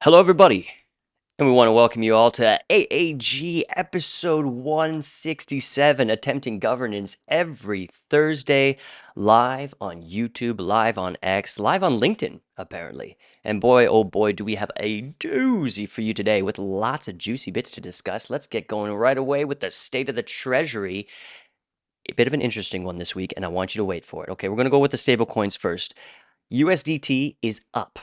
Hello, everybody, and we want to welcome you all to AAG episode 167, Attempting Governance, every Thursday, live on YouTube, live on X, live on LinkedIn, apparently. And boy, oh boy, do we have a doozy for you today with lots of juicy bits to discuss. Let's get going right away with the state of the Treasury. A bit of an interesting one this week, and I want you to wait for it. Okay, we're going to go with the stable coins first. USDT is up.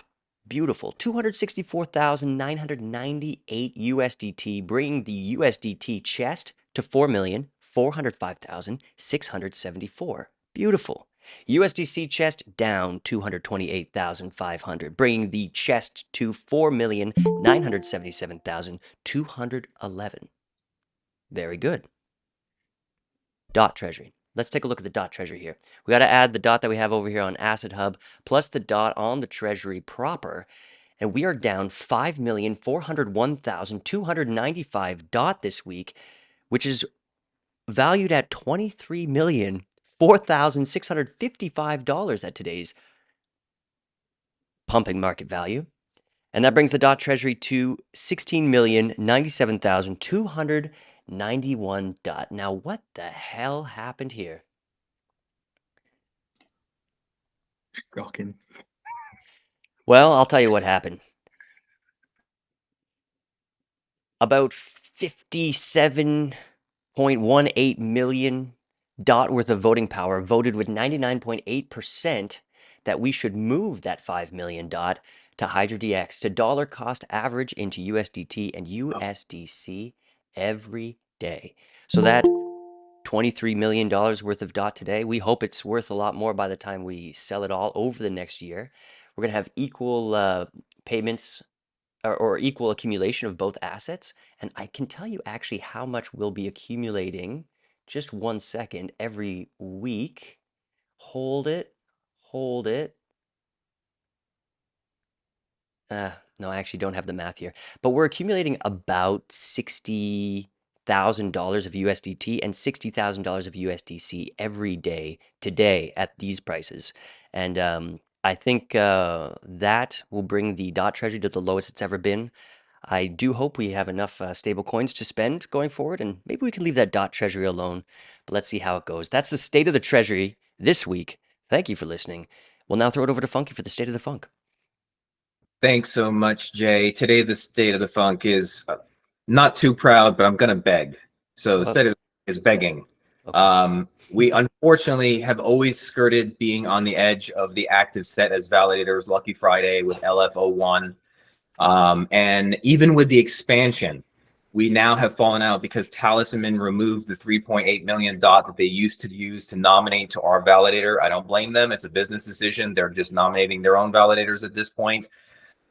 Beautiful. 264,998 USDT, bringing the USDT chest to 4,405,674. Beautiful. USDC chest down 228,500, bringing the chest to 4,977,211. Very good. Dot Treasury. Let's take a look at the dot treasury here. We got to add the dot that we have over here on Asset Hub plus the dot on the treasury proper. And we are down 5,401,295 dot this week, which is valued at $23,004,655 at today's pumping market value. And that brings the dot treasury to 16,097,291 dot. Now, what the hell happened here? Rocking. Well, I'll tell you what happened. About 57.18 million dot worth of voting power voted with 99.8% that we should move that 5 million dot to HydroDX to dollar cost average into USDT and USDC every day. So that $23 million worth of dot today, we hope it's worth a lot more by the time we sell it all over the next year. We're going to have equal payments or equal accumulation of both assets. And I can tell you actually how much we'll be accumulating. Just 1 second every week. Hold it. Hold it. No, I actually don't have the math here. But we're accumulating about $60,000 of USDT and $60,000 of USDC every day today at these prices. And I think that will bring the dot treasury to the lowest it's ever been. I do hope we have enough stable coins to spend going forward, and maybe we can leave that dot treasury alone. But let's see how it goes. That's the state of the treasury this week. Thank you for listening. We'll now throw it over to Funky for the state of the funk. Thanks so much, Jay. Today, the state of the funk is not too proud, but I'm going to beg. So the state of the is begging. Okay. We unfortunately have always skirted being on the edge of the active set as validators, Lucky Friday with LF01. And even with the expansion, we now have fallen out because Talisman removed the 3.8 million dot that they used to use to nominate to our validator. I don't blame them. It's a business decision. They're just nominating their own validators at this point.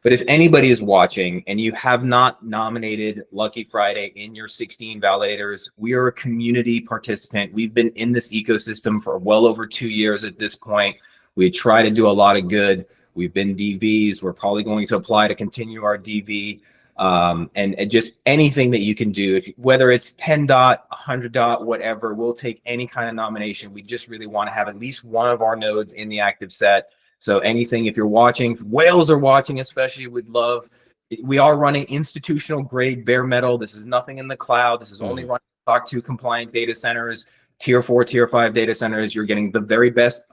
But if anybody is watching and you have not nominated Lucky Friday in your 16 validators, we are a community participant. We've been in this ecosystem for well over 2 years at this point. We try to do a lot of good. We've been DVs. We're probably going to apply to continue our DV. And just anything that you can do, whether it's 10 dot, 100 dot, whatever, we'll take any kind of nomination. We just really want to have at least one of our nodes in the active set. So anything, if you're watching, if whales are watching especially, would love. We are running institutional grade bare metal. This is nothing in the cloud. This is only running SOC 2 compliant data centers, tier 4, tier 5 data centers. You're getting the very best,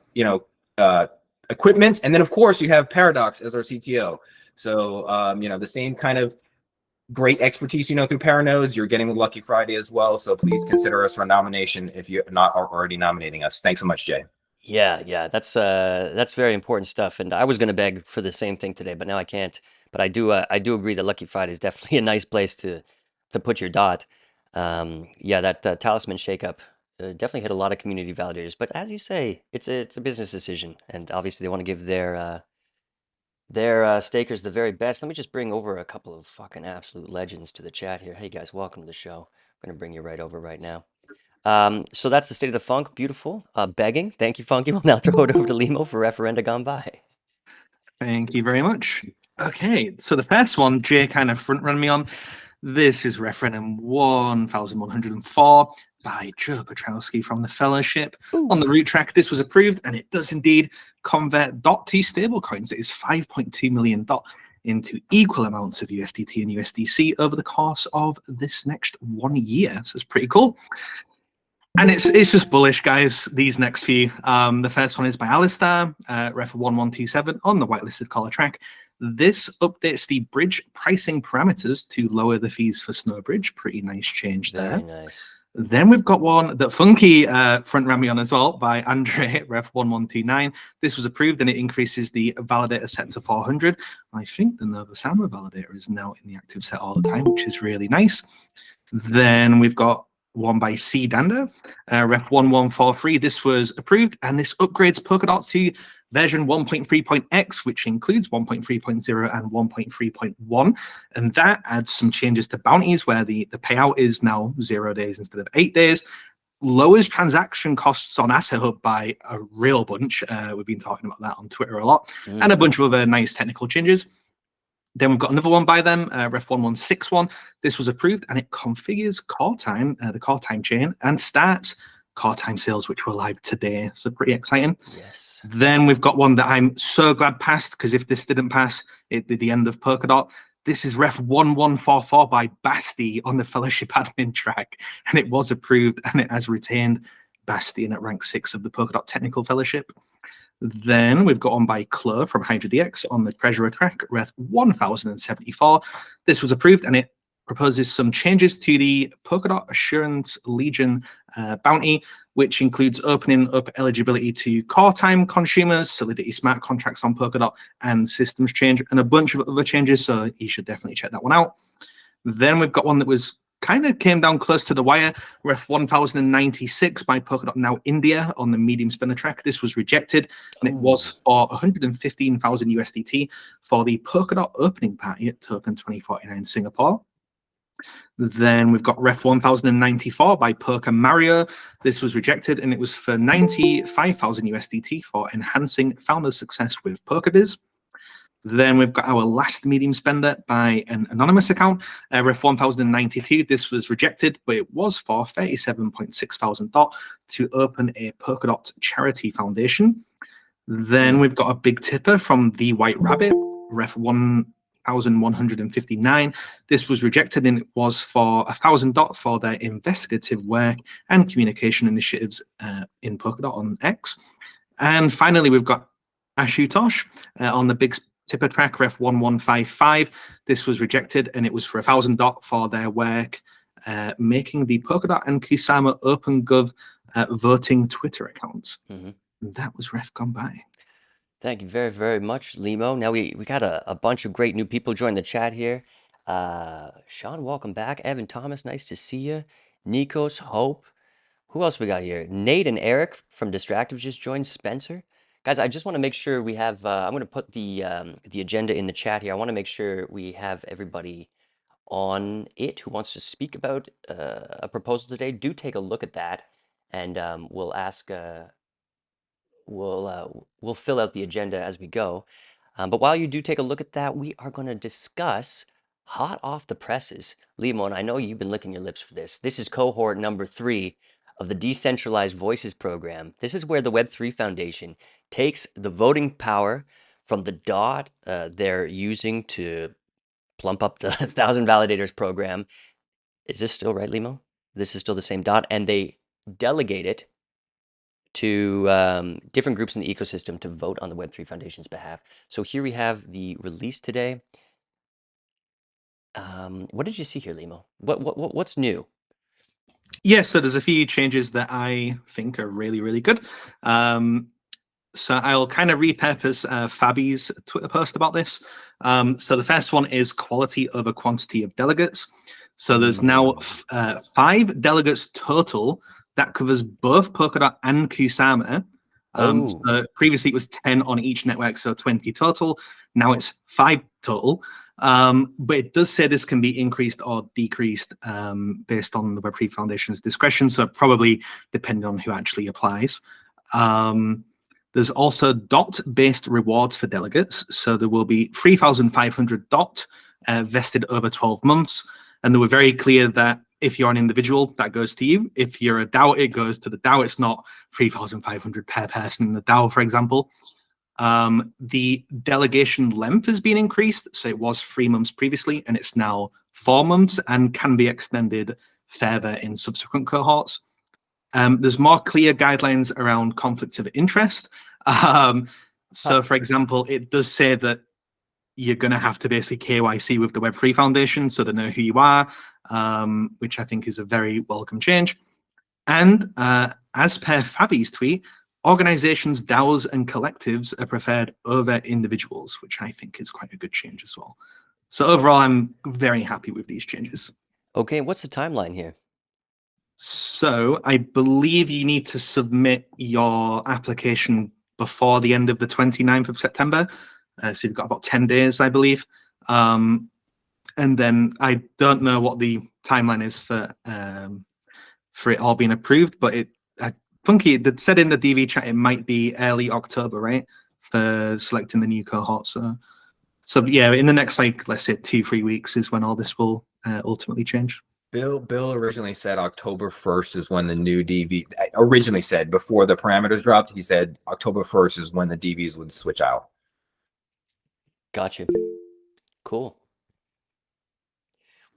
equipment. And then of course you have Paradox as our CTO. So, the same kind of great expertise, through Paranodes, you're getting with Lucky Friday as well. So please consider us for nomination if you're not already nominating us. Thanks so much, Jay. Yeah, that's very important stuff. And I was going to beg for the same thing today, but now I can't. But I do agree that Lucky Friday is definitely a nice place to put your dot. That Talisman shakeup definitely hit a lot of community validators. But as you say, it's a business decision, and obviously they want to give their stakers the very best. Let me just bring over a couple of fucking absolute legends to the chat here. Hey guys, welcome to the show. I'm going to bring you right over right now. So that's the state of the funk. Beautiful. Begging. Thank you, Funky. We'll now throw it over to Limo for referenda gone by. Thank you very much. Okay, so the first one, Jay kind of front run me on. This is referendum 1104 by Joe Petrowski from the Fellowship. Ooh. On the root track, this was approved, and it does indeed convert .T stablecoins. It is 5.2 million dot into equal amounts of USDT and USDC over the course of this next 1 year. So it's pretty cool. And it's just bullish, guys, these next few. The first one is by Alistair, ref 1127 on the whitelisted caller track. This updates the bridge pricing parameters to lower the fees for Snowbridge. Pretty nice change there. Very nice. Then we've got one that Funky front ran me on as well by Andre, ref 1129. This was approved and it increases the validator set to 400. I think the Nova Sama validator is now in the active set all the time, which is really nice. Then we've got one by C Dander, ref 1143. This was approved and this upgrades Polkadot to version 1.3.x, which includes 1.3.0 and 1.3.1. And that adds some changes to bounties where the payout is now 0 days instead of 8 days. Lowers transaction costs on Asset Hub by a real bunch. We've been talking about that on Twitter a lot. And a bunch of other nice technical changes. Then we've got another one by them, ref 1161. This was approved and it configures core time, the core time chain, and starts core time sales, which were live today. So pretty exciting. Yes. Then we've got one that I'm so glad passed, because if this didn't pass, it'd be the end of Polkadot. This is ref 1144 by Basti on the Fellowship admin track, and it was approved and it has retained Bastian at rank 6 of the Polkadot Technical Fellowship. Then we've got one by Claire from HydraDX on the Treasurer track, ref 1074. This was approved and it proposes some changes to the Polkadot Assurance Legion bounty, which includes opening up eligibility to core time consumers, Solidity smart contracts on Polkadot, and systems change, and a bunch of other changes. So you should definitely check that one out. Then we've got one that was kind of came down close to the wire, ref 1096 by Polkadot Now India on the medium spinner track. This was rejected, and it was for 115,000 USDT for the Polkadot opening party at Token 2049 Singapore. Then we've got ref 1094 by Poker Mario. This was rejected, and it was for 95,000 USDT for enhancing founder success with PokerBiz. Then we've got our last medium spender by an anonymous account, ref 1092. This was rejected, but it was for 37.6 thousand DOT to open a Polkadot charity foundation. Then we've got a big tipper from The White Rabbit, ref 1159. This was rejected, and it was for 1,000 DOT for their investigative work and communication initiatives in Polkadot on X. And finally, we've got Ashutosh on the big tipper track, ref 1155. This was rejected, and it was for 1,000 DOT for their work making the Polkadot and Kusama OpenGov voting Twitter accounts. And that was ref gone by. Thank you very, very much, Limo. Now we got a bunch of great new people join the chat here. Sean, welcome back. Evan Thomas, nice to see you. Nikos, Hope. Who else we got here? Nate and Eric from Distractive just joined. Spencer. Guys, I just want to make sure we have, I'm going to put the agenda in the chat here. I want to make sure we have everybody on it who wants to speak about a proposal today. Do take a look at that, and we'll ask, we'll fill out the agenda as we go. But while you do take a look at that, we are going to discuss hot off the presses. Limon, I know you've been licking your lips for this. This is cohort number 3 of the Decentralized Voices program. This is where the Web3 Foundation takes the voting power from the DOT they're using to plump up the 1,000 Validators program. Is this still right, Limo? This is still the same DOT, and they delegate it to different groups in the ecosystem to vote on the Web3 Foundation's behalf. So here we have the release today. What did you see here, Limo? What's new? Yeah, so there's a few changes that I think are really, really good. So I'll kind of repurpose Fabi's Twitter post about this. So the first one is quality over quantity of delegates. So there's now 5 delegates total. That covers both Polkadot and Kusama. So previously it was 10 on each network, so 20 total. Now it's 5 total. But it does say this can be increased or decreased based on the Web3 Foundation's discretion, so probably depending on who actually applies. There's also DOT-based rewards for delegates. So there will be 3,500 DOT vested over 12 months. And they were very clear that if you're an individual, that goes to you. If you're a DAO, it goes to the DAO. It's not 3,500 per person in the DAO, for example. The delegation length has been increased, so it was 3 months previously, and it's now 4 months and can be extended further in subsequent cohorts. There's more clear guidelines around conflicts of interest. So, for example, it does say that you're going to have to basically KYC with the Web3 Foundation so they know who you are, which I think is a very welcome change. And as per Fabi's tweet, organizations, DAOs, and collectives are preferred over individuals, which I think is quite a good change as well. So overall, I'm very happy with these changes. Okay, what's the timeline here? So I believe you need to submit your application before the end of the 29th of September. So you've got about 10 days, I believe. And then I don't know what the timeline is for it all being approved, but Funky that said in the DV chat it might be early October, right, for selecting the new cohort. So yeah, in the next, like, let's say 2-3 weeks is when all this will ultimately change. Bill originally said October 1st is when the new DV originally said before the parameters dropped. He said October 1st is when the DVs would switch out. Gotcha. Cool.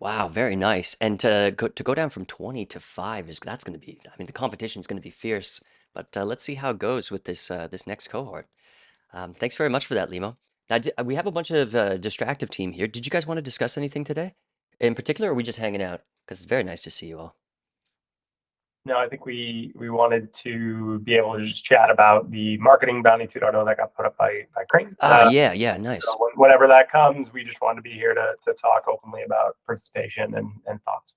Wow, very nice. And to go down from 20 to 5 that's going to be, I mean, the competition is going to be fierce. But let's see how it goes with this this next cohort. Thanks very much for that, Limo. Now, we have a bunch of distractive team here. Did you guys want to discuss anything today? In particular, or are we just hanging out? Because it's very nice to see you all. No, I think we wanted to be able to just chat about the marketing bounty 2.0 that got put up by Crane. Yeah, nice. So whenever that comes, we just wanted to be here to talk openly about participation and thoughts.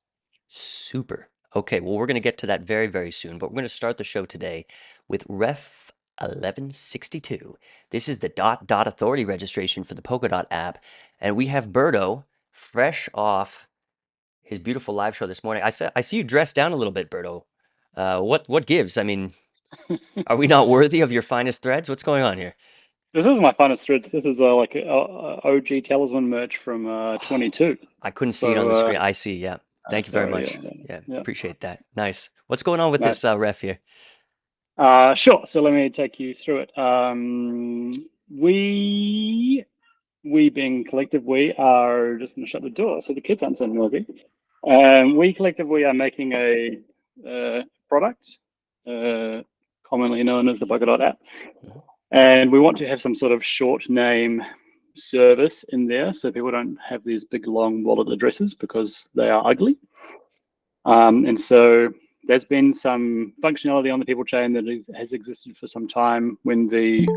Super. Okay, well, we're going to get to that very, very soon, but we're going to start the show today with Ref 1162. This is the dot authority registration for the Polkadot app, and we have Berto fresh off his beautiful live show this morning. I see you dressed down a little bit, Berto. What gives? I mean, are we not worthy of your finest threads? What's going on here? This is my finest threads. This is like a OG Talisman merch from 22. I couldn't see it on the screen. I see. Yeah. Thank you very much. Yeah, appreciate that. Nice. What's going on with this ref here? Sure. So let me take you through it. We being collective, we are just going to shut the door so the kids aren't so noisy. We collectively are making a product, commonly known as the Polkadot app. Mm-hmm. And we want to have some sort of short name service in there so people don't have these big long wallet addresses because they are ugly. And so there's been some functionality on the people chain that has existed for some time when the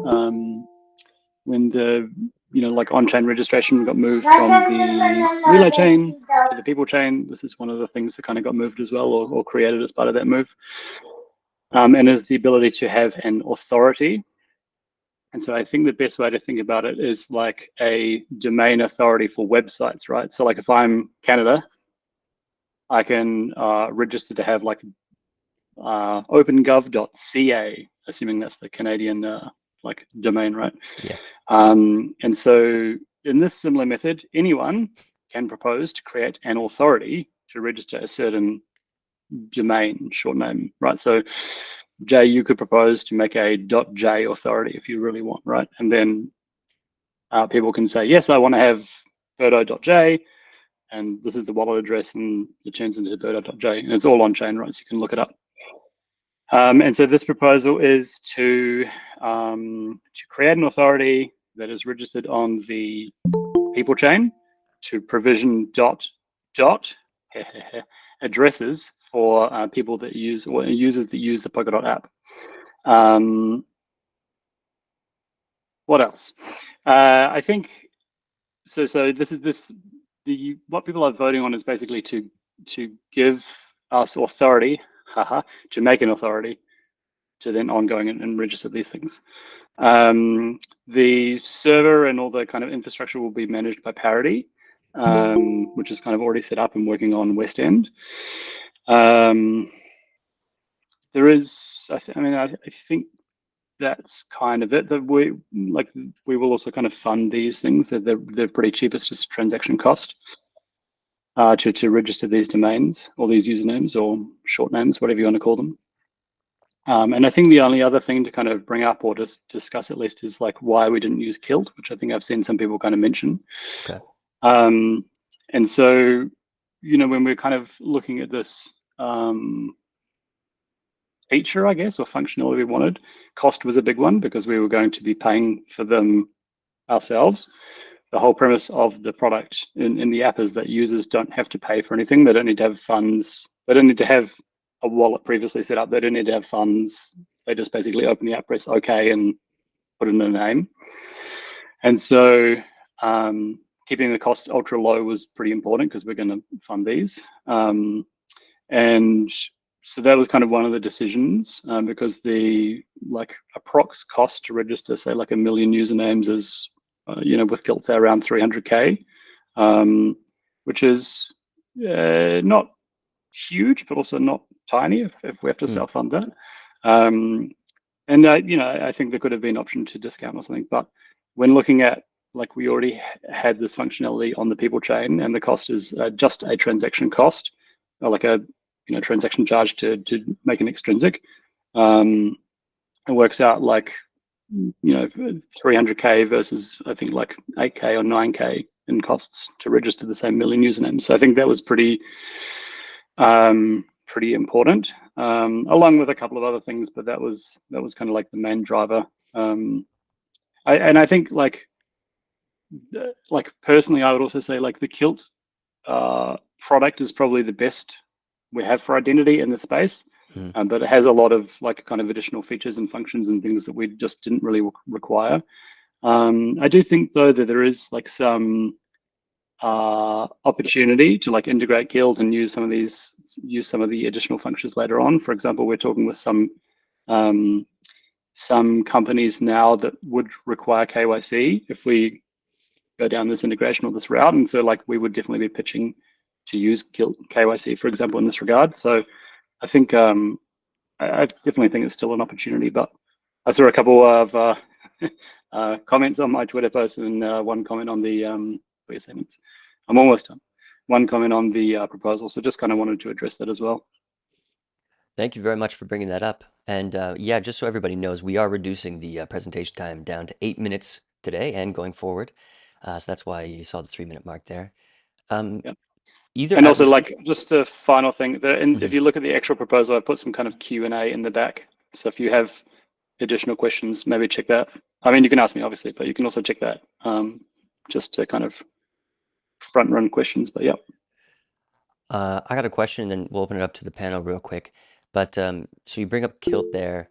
like on-chain registration got moved from the relay chain to the people chain. This is one of the things that kind of got moved as well, or created as part of that move. And is the ability to have an authority. And so I think the best way to think about it is like a domain authority for websites, right? So like if I'm Canada, I can register to have like opengov.ca, assuming that's the Canadian like domain, right? Yeah. And so in this similar method, anyone can propose to create an authority to register a certain domain short name, right? So Jay, you could propose to make a .j authority if you really want, right? And then people can say, yes, I want to have Berto.j, and this is the wallet address, and it turns into Berto.j, and it's all on chain, right? So you can look it up. And so this proposal is to create an authority that is registered on the people chain to provision dot addresses for people that use, or users that use the Polkadot app. What else? I think so. What people are voting on is basically to give us authority, to make an authority, to then ongoing and register these things. The server and all the kind of infrastructure will be managed by Parity, which is kind of already set up and working on West End. There is, I think that's kind of it. That we will also kind of fund these things. They're pretty cheap. It's just transaction cost to register these domains or these usernames or short names, whatever you want to call them. And I think the only other thing to kind of bring up or just discuss at least is like why we didn't use Kilt, which I think I've seen some people kind of mention. Okay. And so, when we're kind of looking at this feature, I guess, or functionality we wanted, cost was a big one because we were going to be paying for them ourselves. The whole premise of the product in the app is that users don't have to pay for anything. They don't need to have funds. They don't need to have a wallet previously set up. They don't need to have funds. They just basically open the app, press OK, and put in a name. And so keeping the costs ultra low was pretty important because we're going to fund these. And so that was kind of one of the decisions because the approx cost to register, say, like 1 million usernames is, with Kilt, say around 300K, which is not huge, but also not tiny if we have to self-fund that. And I think there could have been an option to discount or something, but when looking at we already had this functionality on the people chain, and the cost is just a transaction cost, or like a transaction charge to make an extrinsic. It works out 300K versus I think 8K or 9K in costs to register the same 1 million usernames. So I think that was pretty important, along with a couple of other things, but that was kind of the main driver. I think personally, I would also say the Kilt product is probably the best we have for identity in the space, but it has a lot of kind of additional features and functions and things that we just didn't really require. I do think though that there is some opportunity to integrate Kilt and use some of the additional functions later on. For example, we're talking with some companies now that would require KYC if we go down this integration or this route, and so we would definitely be pitching to use Kilt KYC, for example, in this regard. So I think I definitely think it's still an opportunity, but I saw a couple of comments on my Twitter post and one comment on the I'm almost done. One comment on the proposal, so just kind of wanted to address that as well. Thank you very much for bringing that up. And yeah, just so everybody knows, we are reducing the presentation time down to 8 minutes today and going forward. So that's why you saw the 3-minute mark there. Yeah. Either and at- also just a final thing, if you look at the actual proposal, I put some kind of Q&A in the back. So if you have additional questions, maybe check that. I mean, you can ask me obviously, but you can also check that just to kind of front run questions. But yeah. I got a question, and then we'll open it up to the panel real quick. But so you bring up Kilt there.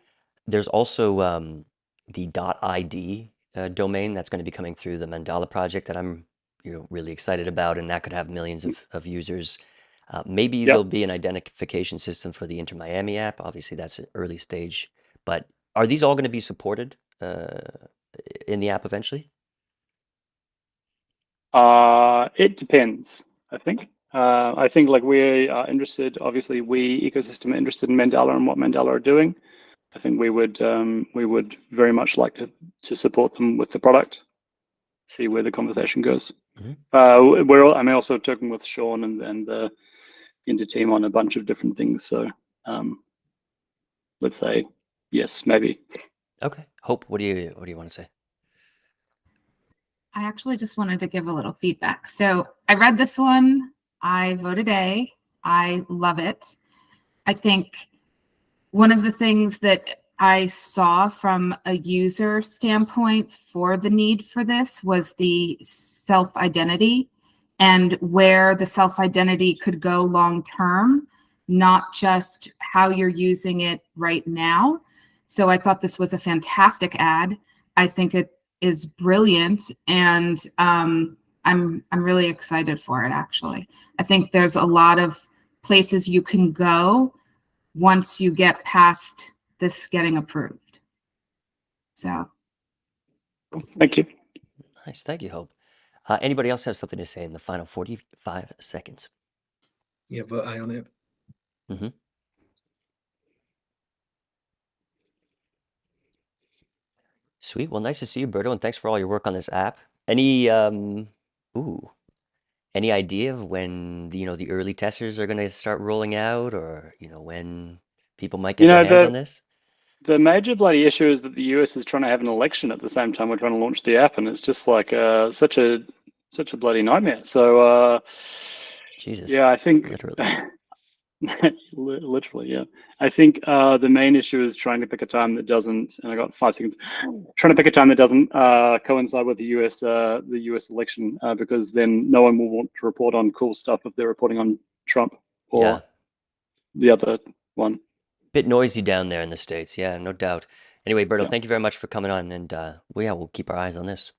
There's also the .id domain that's going to be coming through the Mandala project that I'm really excited about, and that could have millions of users. Maybe there'll be an identification system for the Inter Miami app. Obviously, that's an early stage. But are these all going to be supported in the app eventually? It depends, I think. I think we are interested, obviously we ecosystem are interested in Mandala and what Mandala are doing. I think we would very much like to support them with the product, see where the conversation goes. I'm also talking with Sean and the Inter team on a bunch of different things. So let's say yes, maybe. Okay. Hope, what do you want to say? I actually just wanted to give a little feedback. So I read this one. I voted A. I love it. I think one of the things that I saw from a user standpoint for the need for this was the self-identity and where the self-identity could go long-term, not just how you're using it right now. So I thought this was a fantastic ad. I think it is brilliant, and I'm really excited for it, actually. I think there's a lot of places you can go once you get past this getting approved. So thank you. Nice. Thank you, Hope. Anybody else have something to say in the final 45 seconds? Yeah, vote aye on it. Sweet. Well, nice to see you, Berto, and thanks for all your work on this app. Any idea of when the early testers are going to start rolling out, or when people might get their hands on this? The major bloody issue is that the US is trying to have an election at the same time we're trying to launch the app, and it's just like such a bloody nightmare. So Jesus. yeah, I think Literally. literally, yeah. I think the main issue is trying to pick a time that doesn't, and I got 5 seconds, trying to pick a time that doesn't coincide with the US election, because then no one will want to report on cool stuff if they're reporting on Trump or Yeah. the other one. Bit noisy down there in the States. Yeah, no doubt. Anyway, Berto, Yeah. thank you very much for coming on. And we'll keep our eyes on this.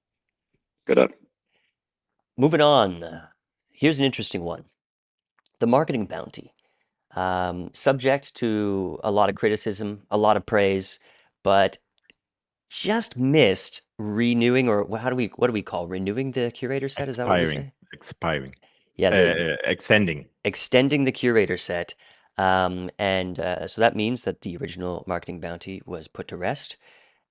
Good up. Moving on. Here's an interesting one. The marketing bounty. Subject to a lot of criticism, a lot of praise, but just missed renewing, or what do we call renewing the curator set? Is that what we say? Expiring. Yeah, Extending the curator set. So that means that the original marketing bounty was put to rest,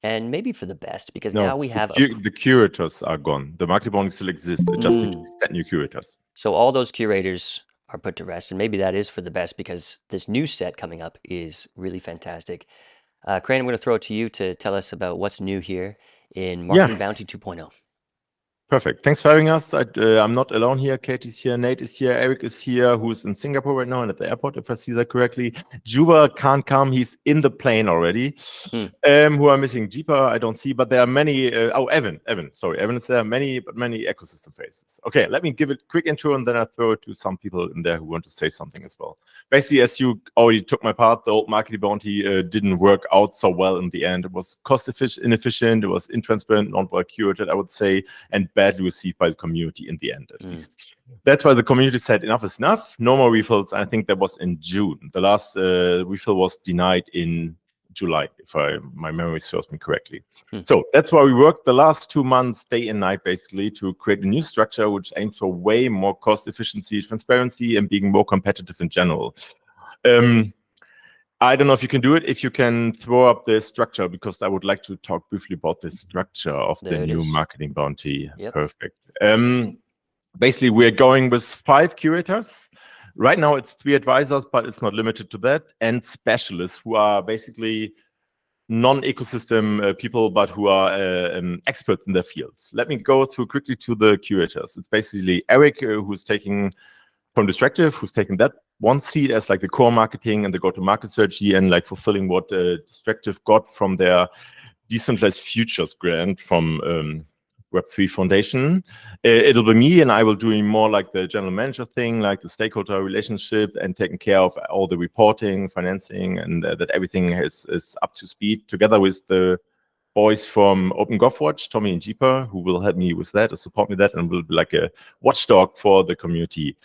and maybe for the best, because now we have the curators are gone. The marketing bounty still exists. It just needs to set new curators. So all those curators are put to rest, and maybe that is for the best, because this new set coming up is really fantastic. Crane, I'm going to throw it to you to tell us about what's new here in Marketing Bounty 2.0. Perfect. Thanks for having us. I'm not alone here. Katie's here, Nate is here, Eric is here, who's in Singapore right now and at the airport, if I see that correctly. Juba can't come. He's in the plane already. Who are missing? Jeepa, I don't see, but there are many. Evan is there. Many ecosystem faces. Okay, let me give it a quick intro, and then I'll throw it to some people in there who want to say something as well. Basically, as you already took my part, the old marketing bounty didn't work out so well in the end. It was inefficient, it was intransparent, not well curated, I would say, and badly received by the community in the end, at least. That's why the community said enough is enough. No more refills. I think that was in June. The last refill was denied in July, if my memory serves me correctly. So that's why we worked the last 2 months, day and night, basically, to create a new structure which aims for way more cost efficiency, transparency, and being more competitive in general. I don't know if you can do it. If you can throw up the structure, because I would like to talk briefly about the structure of the new marketing bounty. Yep. Perfect. Basically, we're going with 5 curators. Right now, it's 3 advisors, but it's not limited to that, and specialists who are basically non-ecosystem people, but who are experts in their fields. Let me go through quickly to the curators. It's basically Eric, who's taking from Distractive, who's taking that one seat as like the core marketing and the go-to-market strategy, and like fulfilling what Distractive got from their decentralized futures grant from Web3 Foundation. It'll be me, and I will do more like the general manager thing, like the stakeholder relationship, and taking care of all the reporting, financing, and that everything is up to speed, together with the boys from Open Golf Watch, Tommy and Jeepa, who will help me with that, or support me with that, and will be like a watchdog for the community.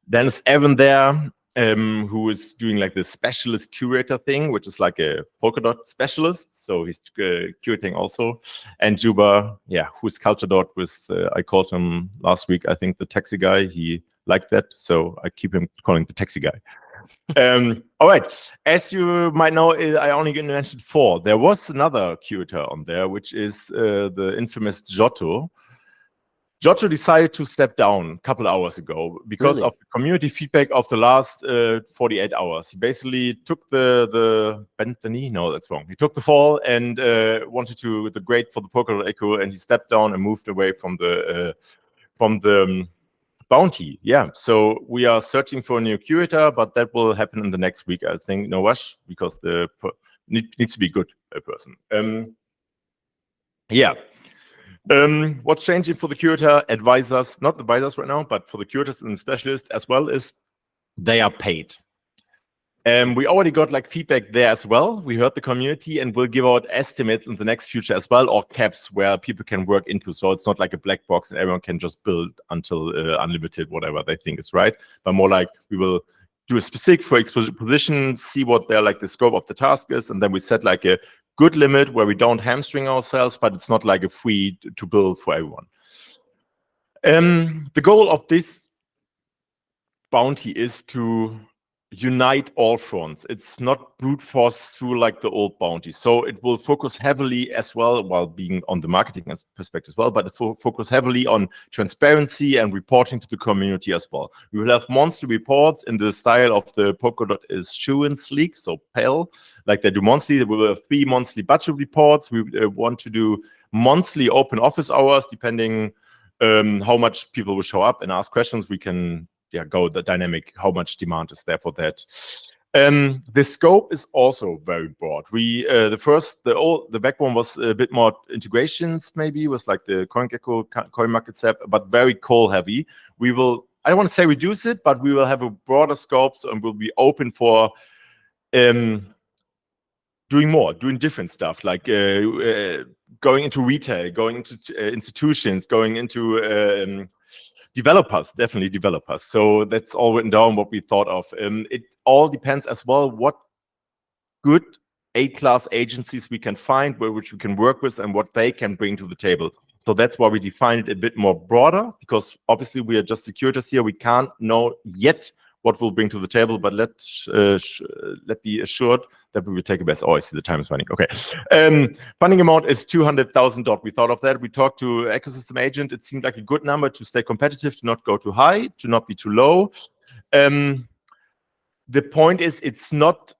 Then there's Evan there, who is doing like the specialist curator thing, which is like a Polkadot specialist. So he's curating also. And Juba, who's CultureDot with, I called him last week, I think, the taxi guy. He liked that. So I keep him calling the taxi guy. All right. As you might know, I only mentioned 4. There was another curator on there, which is the infamous Giotto. Giotto decided to step down a couple hours ago because of the community feedback of the last 48 hours. He basically took the bent the knee. No, that's wrong. He took the fall and wanted to the grade for the Polkadot Echo, and he stepped down and moved away from the bounty. Yeah. So we are searching for a new curator, but that will happen in the next week, I think. No rush, because the needs to be good person. What's changing for the curator advisors, not advisors right now, but for the curators and specialists as well, is they are paid. We already got like feedback there as well. We heard the community, and we'll give out estimates in the next future as well, or caps where people can work into. So it's not like a black box and everyone can just build until unlimited, whatever they think is right, but more like we will do a specific for exposition, see what their like the scope of the task is, and then we set like a good limit where we don't hamstring ourselves, but it's not like a free to build for everyone. The goal of this bounty is to unite all fronts. It's not brute force through like the old bounties. So it will focus heavily as well, while being on the marketing perspective as well, but it will focus heavily on transparency and reporting to the community as well. We will have monthly reports in the style of the Polkadot Issuance League, so PAL, like they do monthly. We will have 3 monthly budget reports. We want to do monthly open office hours, depending how much people will show up and ask questions. We can go the dynamic, how much demand is there for that. The scope is also very broad. We the back one was a bit more integrations, maybe was like the CoinGecko, CoinMarketCap, but very call heavy. We will, I don't want to say reduce it, but we will have a broader scope, and we'll be open for doing more, doing different stuff, like going into retail, going into institutions, going into developers, definitely developers. So that's all written down what we thought of. It all depends as well what good A-class agencies we can find, which we can work with, and what they can bring to the table. So that's why we define it a bit more broader, because obviously we are just securities here. We can't know yet what we'll bring to the table, but let be assured that we will take a best. Oh, I see the time is running. Okay. Funding amount is $200,000. We thought of that. We talked to ecosystem agent. It seemed like a good number to stay competitive, to not go too high, to not be too low. The point is, it's not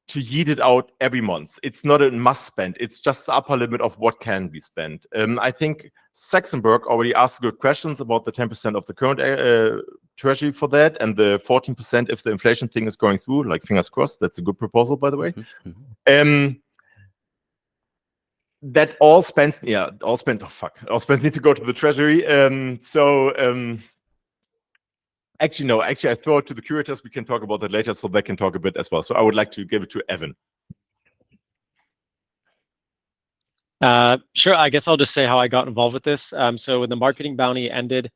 to yeet it out every month. It's not a must spend. It's just the upper limit of what can be spent. I think Saxonberg already asked good questions about the 10% of the current treasury for that, and the 14% if the inflation thing is going through, like fingers crossed. That's a good proposal, by the way. That all spends, all spends need to go to the treasury. Actually, no. Actually, I throw it to the curators. We can talk about that later, so they can talk a bit as well. So I would like to give it to Evan. Sure. I guess I'll just say how I got involved with this. So when the marketing bounty ended,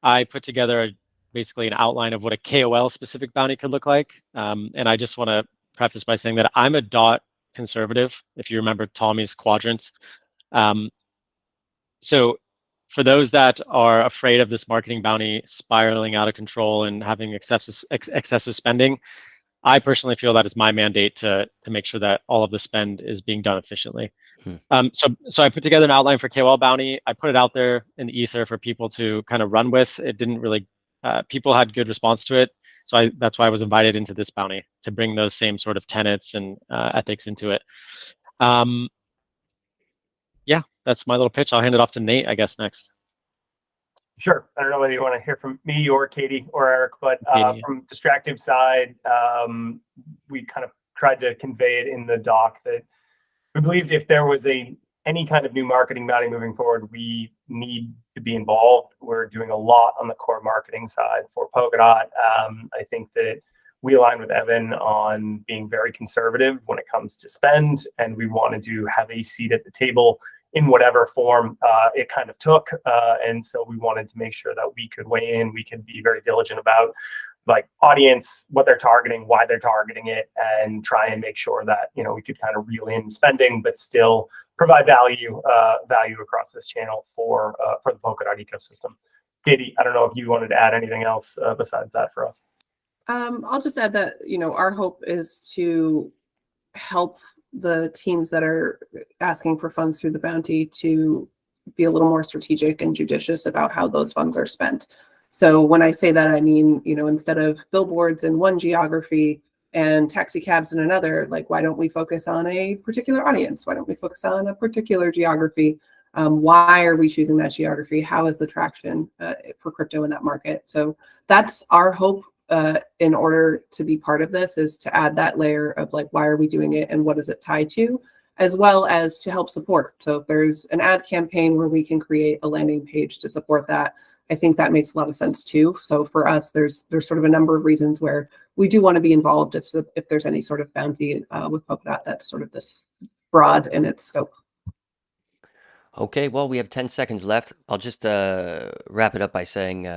I put together basically an outline of what a KOL specific bounty could look like. And I just want to preface by saying that I'm a DOT conservative, if you remember Tommy's quadrants. So for those that are afraid of this marketing bounty spiraling out of control and having excessive spending, I personally feel that is my mandate to make sure that all of the spend is being done efficiently. So I put together an outline for KOL bounty. I put it out there in the ether for people to kind of run with. It didn't really, people had good response to it. So that's why I was invited into this bounty, to bring those same sort of tenets and ethics into it. Yeah, that's my little pitch. I'll hand it off to Nate, I guess, next. Sure. I don't know whether you want to hear from me or Katie or Eric, but from Distractive side, we kind of tried to convey it in the doc that we believed if there was any kind of new marketing bounty moving forward, we need to be involved. We're doing a lot on the core marketing side for Polkadot. I think that we align with Evan on being very conservative when it comes to spend, and we wanted to have a seat at the table in whatever form it kind of took. And so we wanted to make sure that we could weigh in, we could be very diligent about like audience, what they're targeting, why they're targeting it, and try and make sure that, you know, we could kind of reel in spending, but still provide value across this channel for the Polkadot ecosystem. Katie, I don't know if you wanted to add anything else besides that for us. I'll just add that, you know, our hope is to help the teams that are asking for funds through the bounty to be a little more strategic and judicious about how those funds are spent. So when I say that, I mean, you know, instead of billboards in one geography and taxi cabs in another, like, why don't we focus on a particular audience? Why don't we focus on a particular geography? Why are we choosing that geography? How is the traction for crypto in that market? So that's our hope in order to be part of this, is to add that layer of like, why are we doing it and what is it tied to, as well as to help support. So if there's an ad campaign where we can create a landing page to support that, I think that makes a lot of sense too. So for us, there's sort of a number of reasons where we do want to be involved if there's any sort of bounty with Polkadot that's sort of this broad in its scope. Okay, well, we have 10 seconds left. I'll just wrap it up by saying,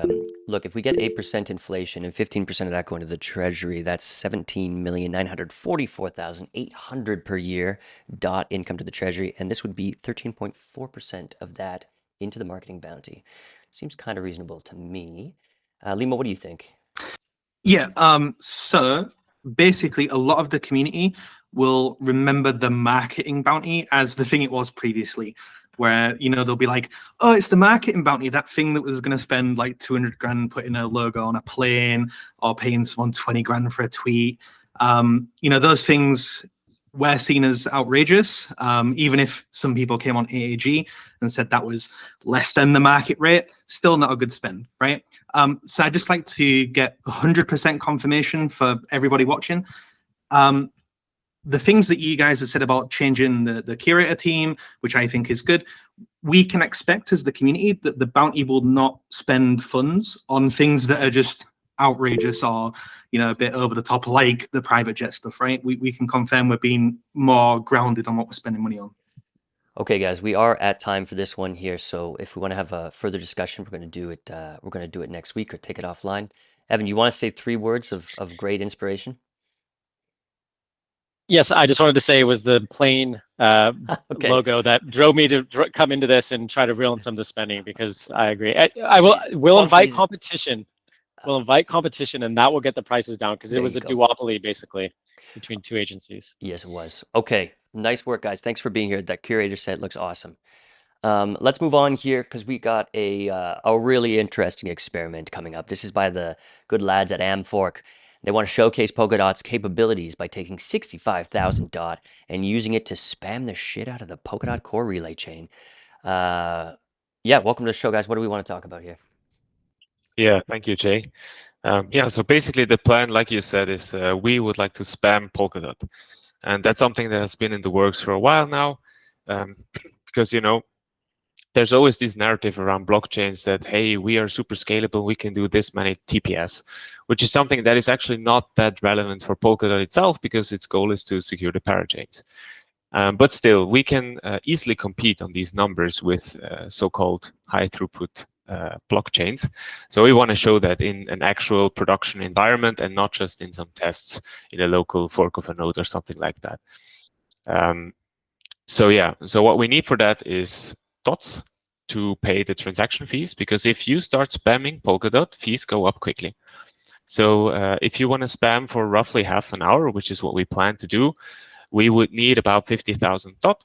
look, if we get 8% inflation and 15% of that going to the treasury, that's 17,944,800 per year dot income to the treasury, and this would be 13.4% of that into the marketing bounty. Seems kind of reasonable to me. Lima, what do you think? Yeah. So basically, a lot of the community will remember the marketing bounty as the thing it was previously, where they'll be like, "Oh, it's the marketing bounty, that thing that was going to spend like 200 grand putting a logo on a plane or paying someone 20 grand for a tweet." Those things were seen as outrageous, even if some people came on AAG and said that was less than the market rate. Still not a good spend, right? So I'd just like to get 100% confirmation for everybody watching. The things that you guys have said about changing the curator team, which I think is good, we can expect as the community that the bounty will not spend funds on things that are just outrageous or a bit over the top, like the private jet stuff, right? We can confirm we're being more grounded on what we're spending money on. Okay, guys, we are at time for this one here. So if we want to have a further discussion, we're going to do it. We're going to do it next week or take it offline. Evan, you want to say 3 words of great inspiration? Yes, I just wanted to say it was the plane Okay. logo that drove me to come into this and try to reel in some of the spending, because I agree. We'll invite competition. We'll invite competition, and that will get the prices down, because it was a duopoly basically between 2 agencies. Yes, it was. Okay, nice work, guys. Thanks for being here. That curator set looks awesome. Let's move on here because we got a really interesting experiment coming up. This is by the good lads at Amfork. They want to showcase Polkadot's capabilities by taking 65,000 DOT and using it to spam the shit out of the Polkadot core relay chain. Yeah, welcome to the show, guys. What do we want to talk about here? Yeah, thank you, Jay. Yeah, so basically the plan, like you said, is we would like to spam Polkadot. And that's something that has been in the works for a while now, because, there's always this narrative around blockchains that, hey, we are super scalable, we can do this many TPS, which is something that is actually not that relevant for Polkadot itself, because its goal is to secure the parachains. But still, we can easily compete on these numbers with so-called high throughput blockchains. So we want to show that in an actual production environment and not just in some tests in a local fork of a node or something like that. So what we need for that is dots to pay the transaction fees, because if you start spamming Polkadot, fees go up quickly. So if you want to spam for roughly half an hour, which is what we plan to do, we would need about 50,000 DOT.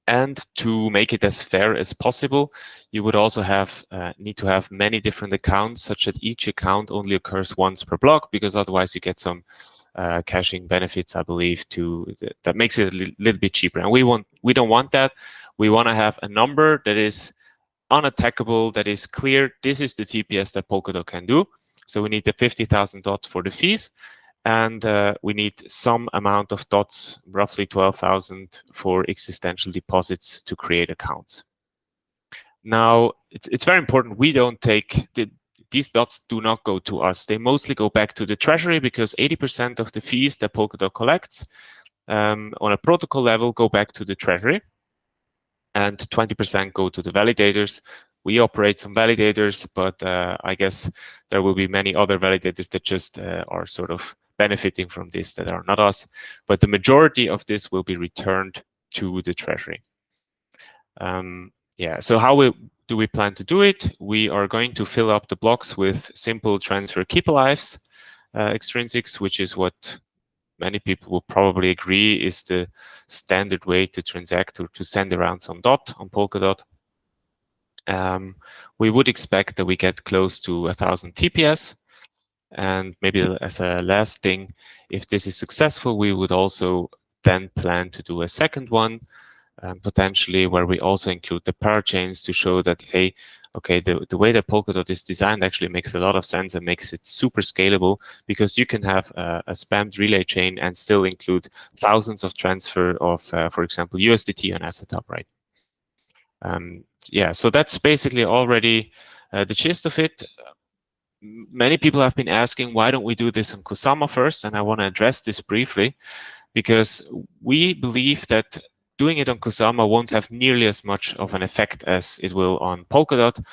And to make it as fair as possible, you would also need to have many different accounts, such that each account only occurs once per block, because otherwise you get some caching benefits, I believe, that makes it a little bit cheaper. And we don't want that. We want to have a number that is unattackable, that is clear. This is the TPS that Polkadot can do. So we need the 50,000 DOT for the fees. And we need some amount of dots, roughly 12,000, for existential deposits to create accounts. Now, it's very important we don't take these dots do not go to us. They mostly go back to the treasury, because 80% of the fees that Polkadot collects on a protocol level go back to the treasury, and 20% go to the validators. We operate some validators, but I guess there will be many other validators that just are sort of benefiting from this that are not us. But the majority of this will be returned to the treasury. Yeah, so how do we plan to do it? We are going to fill up the blocks with simple transfer keep alives extrinsics, which is what many people will probably agree is the standard way to transact or to send around some DOT on Polkadot. We would expect that we get close to 1,000 TPS. And maybe as a last thing, if this is successful, we would also then plan to do a second one, potentially where we also include the parachains to show that, hey, okay, the way that Polkadot is designed actually makes a lot of sense and makes it super scalable, because you can have a spammed relay chain and still include thousands of transfer of, for example, USDT on asset hub, right? Yeah, so that's basically already the gist of it. Many people have been asking, why don't we do this on Kusama first? And I want to address this briefly, because we believe that doing it on Kusama won't have nearly as much of an effect as it will on Polkadot,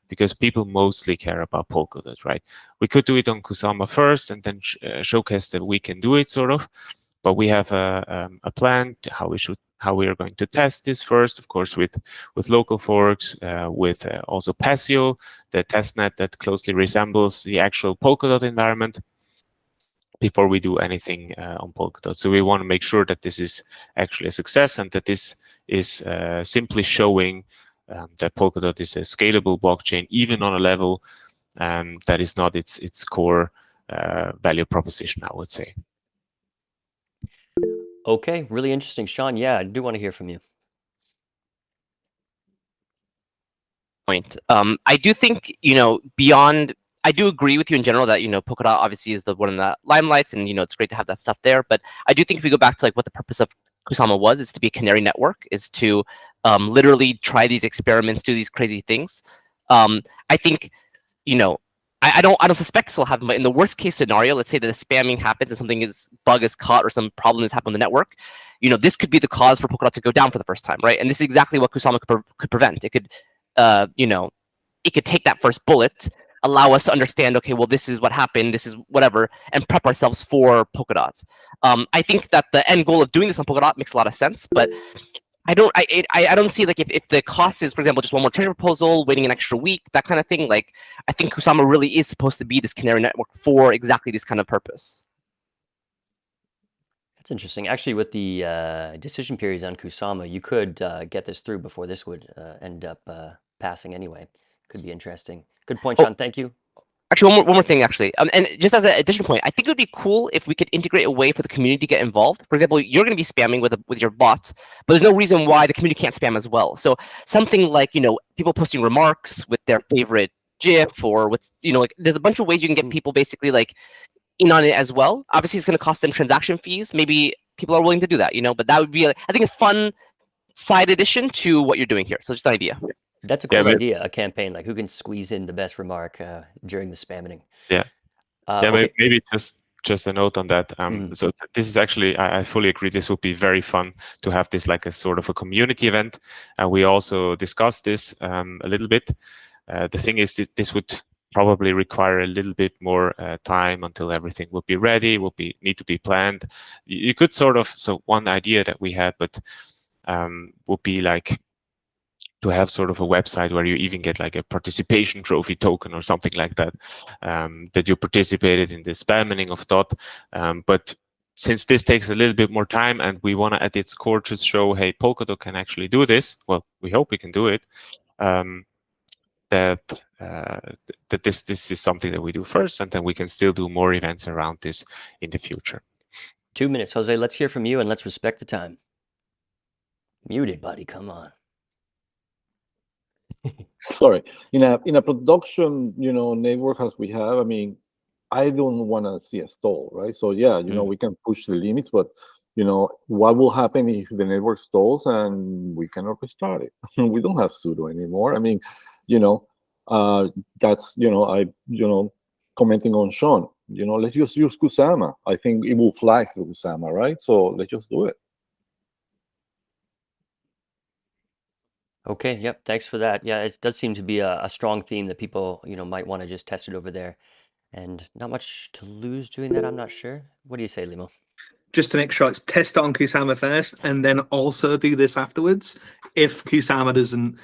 because people mostly care about Polkadot, right? We could do it on Kusama first and then showcase that we can do it, sort of. But we have a plan to how how we are going to test this first, of course, with local forks, with also Passio, the testnet that closely resembles the actual Polkadot environment, before we do anything on Polkadot. So we want to make sure that this is actually a success and that this is simply showing that Polkadot is a scalable blockchain, even on a level that is not its core value proposition, I would say. Okay, really interesting. Sean, yeah, I do want to hear from you. Point. I do think, beyond, I do agree with you in general that, Polkadot obviously is the one of the limelights, and, it's great to have that stuff there. But I do think if we go back to like what the purpose of Kusama was, is to be a canary network, is to literally try these experiments, do these crazy things. I think, I don't suspect this will happen, but in the worst case scenario, let's say that the spamming happens and bug is caught or some problem has happened on the network, this could be the cause for Polkadot to go down for the first time, right? And this is exactly what Kusama could prevent. It could, it could take that first bullet, allow us to understand, okay, well, this is what happened, this is whatever, and prep ourselves for Polkadot. I think that the end goal of doing this on Polkadot makes a lot of sense, but I don't see, like, if the cost is, for example, just one more treasure proposal, waiting an extra week, that kind of thing. Like, I think Kusama really is supposed to be this canary network for exactly this kind of purpose. That's interesting. Actually, with the decision periods on Kusama, you could get this through before this would end up passing anyway. Could be interesting. Good point, Sean. Thank you. Actually, one more thing, actually. And just as an additional point, I think it would be cool if we could integrate a way for the community to get involved. For example, you're going to be spamming with your bot, but there's no reason why the community can't spam as well. So something like, people posting remarks with their favorite GIF, or what's, like, there's a bunch of ways you can get people basically like in on it as well. Obviously, it's going to cost them transaction fees. Maybe people are willing to do that, but that would be, I think, a fun side addition to what you're doing here. So just an idea. That's a cool idea, a campaign, like who can squeeze in the best remark during the spamming. Yeah. Okay. Maybe just a note on that. So this is actually, I fully agree, this would be very fun to have this like a sort of a community event. We also discussed this a little bit. The thing is, this would probably require a little bit more time until everything would be ready, need to be planned. You could so one idea that we had, but would be like to have sort of a website where you even get like a participation trophy token or something like that, that you participated in the spamming of DOT. But since this takes a little bit more time and we want to at its core just show, hey, Polkadot can actually do this. Well, we hope we can do it. That this is something that we do first, and then we can still do more events around this in the future. 2 minutes, Jose. Let's hear from you, and let's respect the time. Muted, buddy. Come on. Sorry. In a production, network as we have, I mean, I don't want to see a stall, right? So yeah, we can push the limits, but what will happen if the network stalls and we cannot restart it? We don't have sudo anymore. I mean, that's commenting on Sean. Let's just use Kusama. I think it will flag through Kusama, right? So let's just do it. Okay, yep, thanks for that. Yeah, it does seem to be a strong theme that people, might want to just test it over there. And not much to lose doing that, I'm not sure. What do you say, Limo? Just to make sure it's test it on Kusama first, and then also do this afterwards if Kusama doesn't,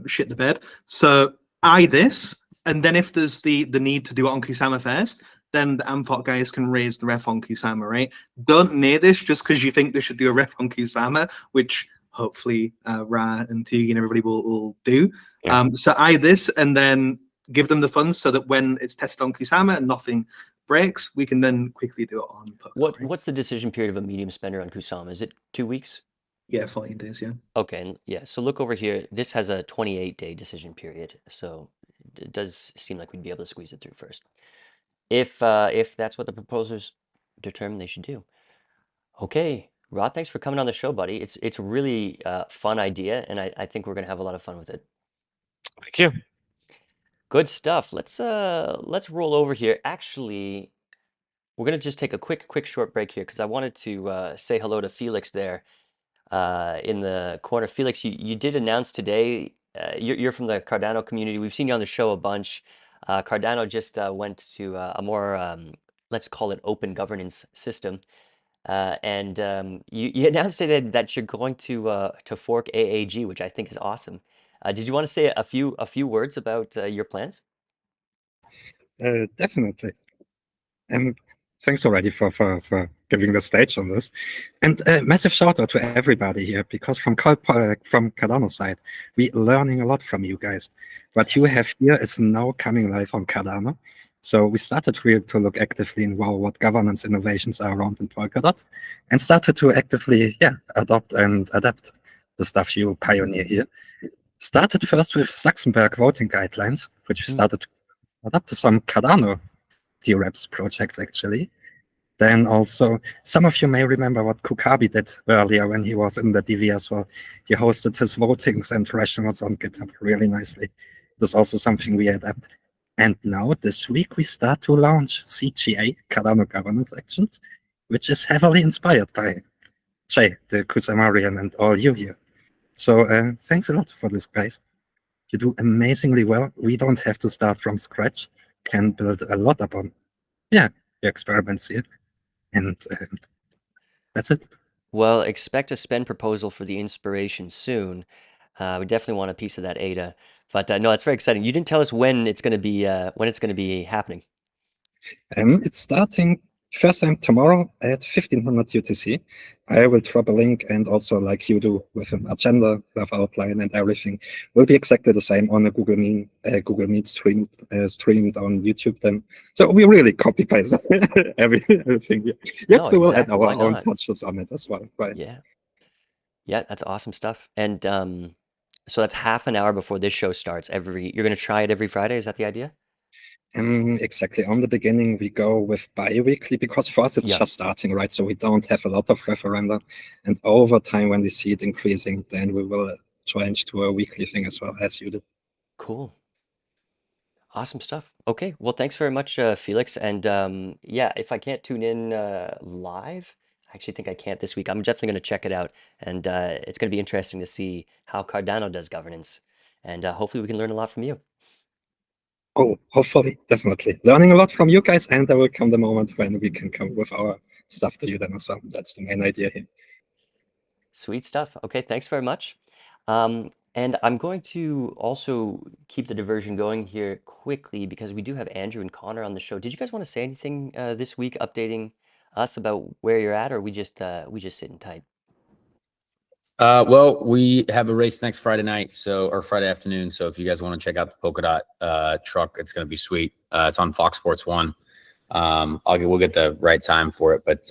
shit the bed. So this, and then if there's the need to do it on Kusama first, then the Amphot guys can raise the ref on Kusama, right? Don't near this just because you think they should do a ref on Kusama, which hopefully Ra and Tugi and everybody will do. Yeah. So this, and then give them the funds so that when it's tested on Kusama and nothing breaks, we can then quickly do it on Polkadot. What's the decision period of a medium spender on Kusama? Is it 2 weeks? Yeah, 14 days, yeah. Okay, yeah. So look over here. This has a 28-day decision period. So it does seem like we'd be able to squeeze it through first. If that's what the proposers determine they should do. Okay, Rod, thanks for coming on the show, buddy. It's a really fun idea, and I think we're gonna have a lot of fun with it. Thank you. Good stuff. Let's roll over here. Actually, we're gonna just take a quick short break here because I wanted to say hello to Felix there in the corner. Felix, you did announce today. You're from the Cardano community. We've seen you on the show a bunch. Cardano just went to a more let's call it open governance system. And you announced today that you're going to fork AAG, which I think is awesome. Did you want to say a few words about your plans? Definitely. And thanks already for giving the stage on this. And massive shout out to everybody here, because from Cardano's side, we're learning a lot from you guys. What you have here is now coming live on Cardano. So we started really to look actively in what governance innovations are around in Polkadot, and started to actively adopt and adapt the stuff you pioneer here. Started first with Sachsenberg voting guidelines, which we started to adapt to some Cardano DREPS projects actually. Then also, some of you may remember what Kukabi did earlier when he was in the DV as well. He hosted his votings and rationals on GitHub really nicely. That's also something we adapt. And now this week we start to launch CGA, Cardano Governance Actions, which is heavily inspired by Jay, the Kusamarian, and all you here. So thanks a lot for this, guys. You do amazingly well. We don't have to start from scratch. Can build a lot upon, your experiments here. And that's it. Well, expect a spend proposal for the inspiration soon. We definitely want a piece of that ADA. But no, it's very exciting. You didn't tell us when it's going to be happening. It's starting first time tomorrow at 1500 UTC. I will drop a link, and also like you do with an agenda, rough outline and everything, will be exactly the same on a Google Meet streamed on YouTube then. So we really copy paste everything. Yet we will add our own touches on it as well, right? Yeah. Yeah, that's awesome stuff. And so that's half an hour before this show starts. You're going to try it every Friday. Is that the idea? Exactly. On the beginning, we go with bi-weekly, because for us, it's just starting, right? So we don't have a lot of referenda. And over time, when we see it increasing, then we will change to a weekly thing as well, as you do. Cool. Awesome stuff. Okay. Well, thanks very much, Felix. And if I can't tune in live, I actually think I can't this week. I'm definitely going to check it out. And it's going to be interesting to see how Cardano does governance. And hopefully we can learn a lot from you. Oh, hopefully, definitely. Learning a lot from you guys, and there will come the moment when we can come with our stuff to you then as well. That's the main idea here. Sweet stuff. Okay, thanks very much. And I'm going to also keep the diversion going here quickly, because we do have Andrew and Connor on the show. Did you guys want to say anything this week, updating us about where you're at, or we just sitting tight? Well, we have a race next Friday night, or Friday afternoon. So if you guys want to check out the Polkadot truck, it's going to be sweet. It's on Fox Sports 1. We'll get the right time for it. But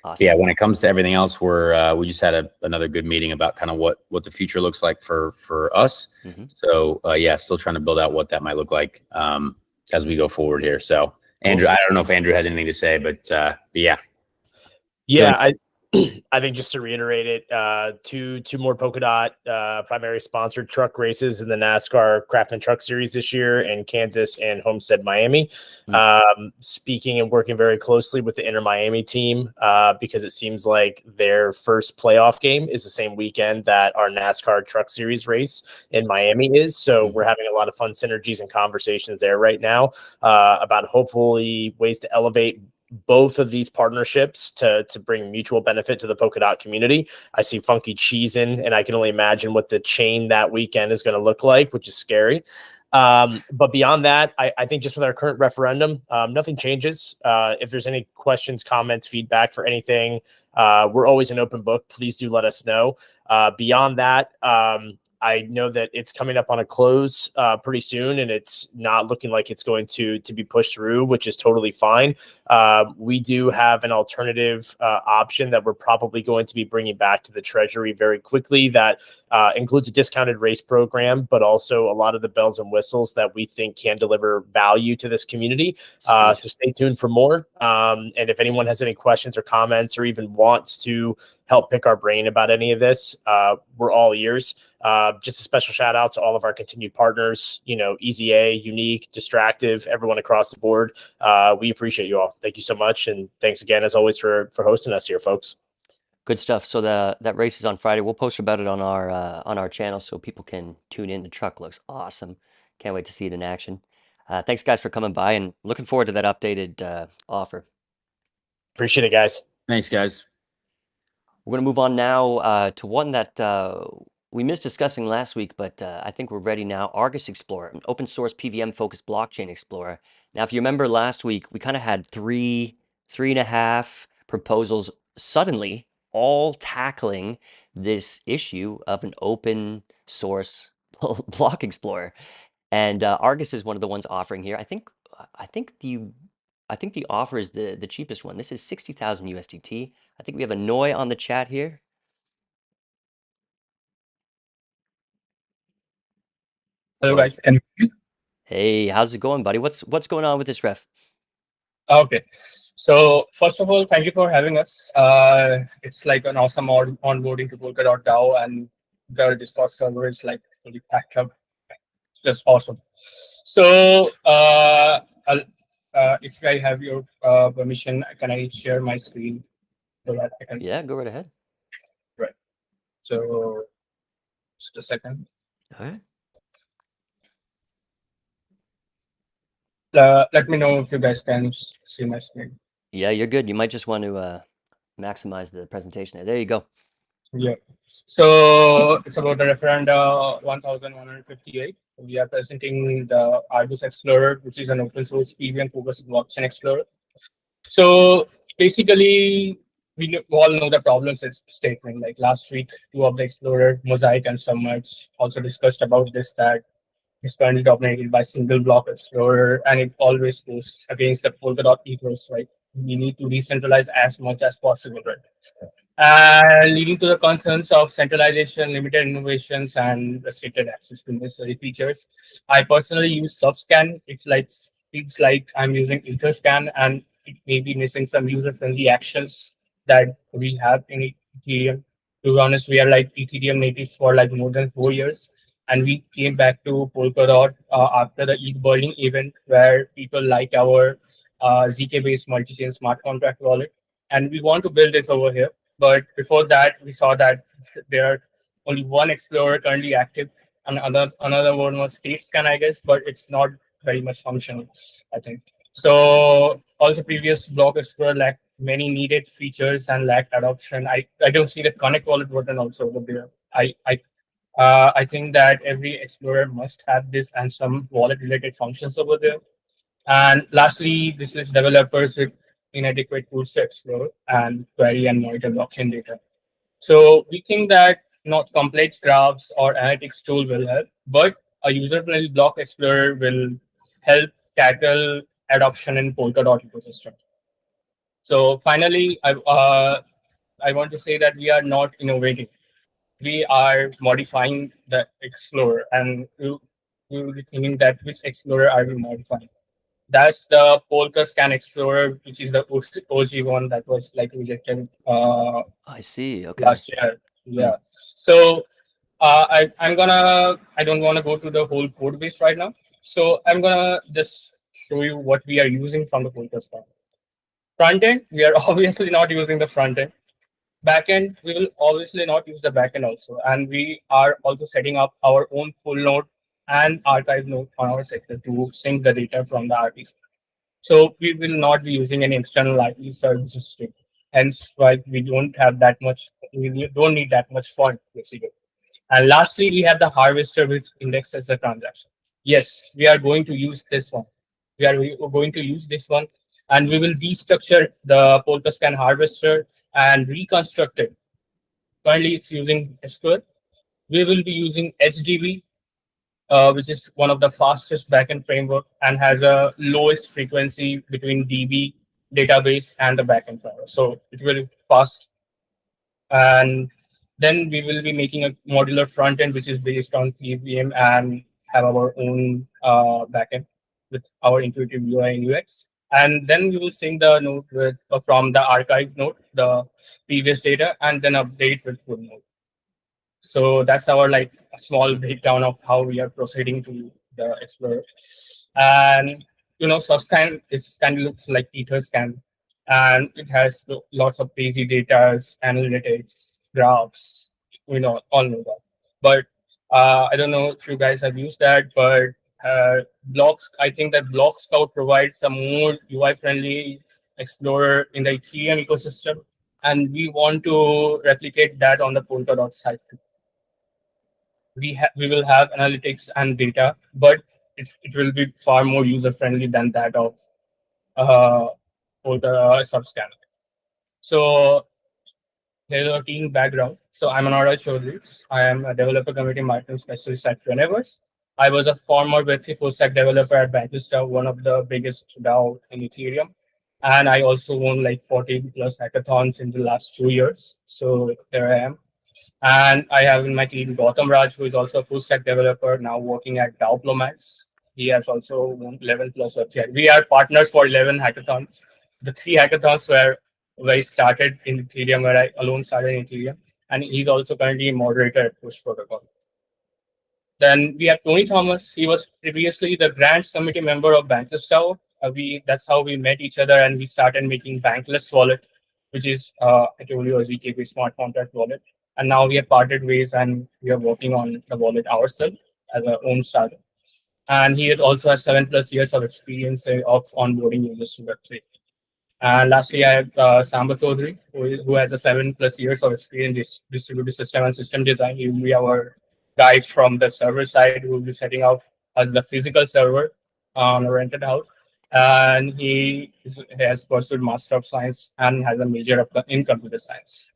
awesome. Yeah, when it comes to everything else, we just had another good meeting about kind of what the future looks like for us. Mm-hmm. So still trying to build out what that might look like as we go forward here. So Andrew, I don't know if Andrew has anything to say, but yeah. Yeah, I think just to reiterate it, two more Polkadot primary sponsored truck races in the NASCAR Craftsman Truck Series this year in Kansas and Homestead, Miami. Speaking and working very closely with the Inter Miami team because it seems like their first playoff game is the same weekend that our NASCAR Truck Series race in Miami is. So we're having a lot of fun synergies and conversations there right now about hopefully ways to elevate both of these partnerships to bring mutual benefit to the Polkadot community. I see Funky cheesing, and I can only imagine what the chain that weekend is going to look like, which is scary. But beyond that, I think just with our current referendum, nothing changes. If there's any questions, comments, feedback for anything, we're always an open book. Please do let us know. Beyond that, I know that it's coming up on a close pretty soon, and it's not looking like it's going to be pushed through, which is totally fine. We do have an alternative option that we're probably going to be bringing back to the Treasury very quickly that includes a discounted race program, but also a lot of the bells and whistles that we think can deliver value to this community. So stay tuned for more. And if anyone has any questions or comments or even wants to help pick our brain about any of this, we're all ears. Just a special shout out to all of our continued partners, Easy A, Unique, Distractive, everyone across the board. We appreciate you all. Thank you so much. And thanks again, as always, for hosting us here, folks. Good stuff. So that race is on Friday. We'll post about it on our channel so people can tune in. The truck looks awesome. Can't wait to see it in action. Thanks, guys, for coming by, and looking forward to that updated offer. Appreciate it, guys. Thanks, guys. We're going to move on now to one that we missed discussing last week, but I think we're ready now. Argus Explorer, an open source PVM focused blockchain explorer. Now, if you remember last week, we kind of had three and a half proposals suddenly all tackling this issue of an open source block explorer. And Argus is one of the ones offering here. I think the offer is the cheapest one. This is 60,000 USDT. I think we have a Noi on the chat here. Hello guys, can you hear me? Hey, how's it going, buddy? What's going on with this ref? Okay, so first of all, thank you for having us. It's like an awesome onboarding to Polkadot DAO, and the Discord server is like fully packed up. It's just awesome. So, if I have your permission, can I share my screen so that I can? Yeah, go right ahead. Right. So, just a second. All right. Let me know if you guys can see my screen. Yeah, you're good. You might just want to maximize the presentation there. There you go. Yeah. So it's about the referenda 1158. We are presenting the Argus Explorer, which is an open source PVM focused blockchain explorer. So basically, all know the problems statement. Like last week, two of the Explorer, Mosaic and Submerge, also discussed about this, that is currently dominated by single block explorer, and it always goes against the Polkadot ethos, right? We need to decentralize as much as possible, right? Leading to the concerns of centralization, limited innovations, and restricted access to necessary features. I personally use Subscan. Feels like I'm using Etherscan, and it may be missing some user-friendly actions that we have in Ethereum. To be honest, we are like Ethereum natives for like more than 4 years, and we came back to Polkadot after the ETH burning event, where people like our ZK-based multi-chain smart contract wallet, and we want to build this over here. But before that, we saw that there are only one explorer currently active, and another one was StateScan, I guess, but it's not very much functional, I think. So also previous block explorer lacked many needed features and lacked adoption. I don't see the connect wallet button also over there. I think that every explorer must have this and some wallet related functions over there. And lastly, this is developers with inadequate tools to explore and query and monitor blockchain data. So we think that not complex graphs or analytics tool will help, but a user-friendly block explorer will help tackle adoption in Polkadot ecosystem. So finally, I want to say that we are not innovating. We are modifying the explorer, and we will be thinking that which explorer are we modifying. That's the Polkascan Explorer, which is the OG one that was like rejected. I see. Okay. Last year, yeah. So I don't want to go to the whole code base right now. So I'm gonna just show you what we are using from the Polkascan. Front end, we are obviously not using the front end. Backend, we will obviously not use the backend also, and we are also setting up our own full node and archive node on our sector to sync the data from the RPC. So we will not be using any external IP services stream. Hence, why we don't have that much. We don't need that much font basically. And lastly, we have the harvester with index as a transaction. Yes, we are going to use this one. We are going to use this one, and we will destructure the Polkascan harvester and reconstruct it. Currently, it's using SQL. We will be using HDB, which is one of the fastest backend framework and has a lowest frequency between DB database and the backend framework. So it will be fast. And then we will be making a modular front end, which is based on PVM and have our own backend with our intuitive UI and UX. And then we will sync the node with, from the archive node, the previous data, and then update with full node. So that's our like a small breakdown of how we are proceeding to the Explorer. And Subscan is kind of looks like Etherscan, and it has lots of crazy data, analytics, graphs. We all know that. But I don't know if you guys have used that, but blocks. I think that Block Scout provides some more UI friendly Explorer in the Ethereum ecosystem. and we want to replicate that on the Polkadot side too. We will have analytics and data, but it will be far more user friendly than that of Polkadot Subscanner. So here's our team background. So I'm Anurag Chaudhary. I am a developer community marketing specialist at Universe. I was a former Web3 full stack developer at Bankless, one of the biggest DAO in Ethereum. And I also won like 40 plus hackathons in the last 2 years. So there I am. And I have in my team Gautam Raj, who is also a full stack developer, now working at DAO. He has also won 11 plus websites. We are partners for 11 hackathons. The 3 hackathons where I started in Ethereum, where I alone started in Ethereum. And he's also currently a moderator at Push Protocol. Then we have Tony Thomas. He was previously the grants committee member of Bankless DAO. That's how we met each other, and we started making Bankless Wallet, which is I told you a ZK smart contract wallet. And now we have parted ways, and we are working on the wallet ourselves as our own startup. And he also has 7 plus years of experience of onboarding users to Web3. And lastly, I have Samba Chaudhary, who has a 7 plus years of experience in distributed system and system design. He will be our guy from the server side who will be setting up as the physical server on a rented house. And he has pursued Master of Science and has a major in computer science.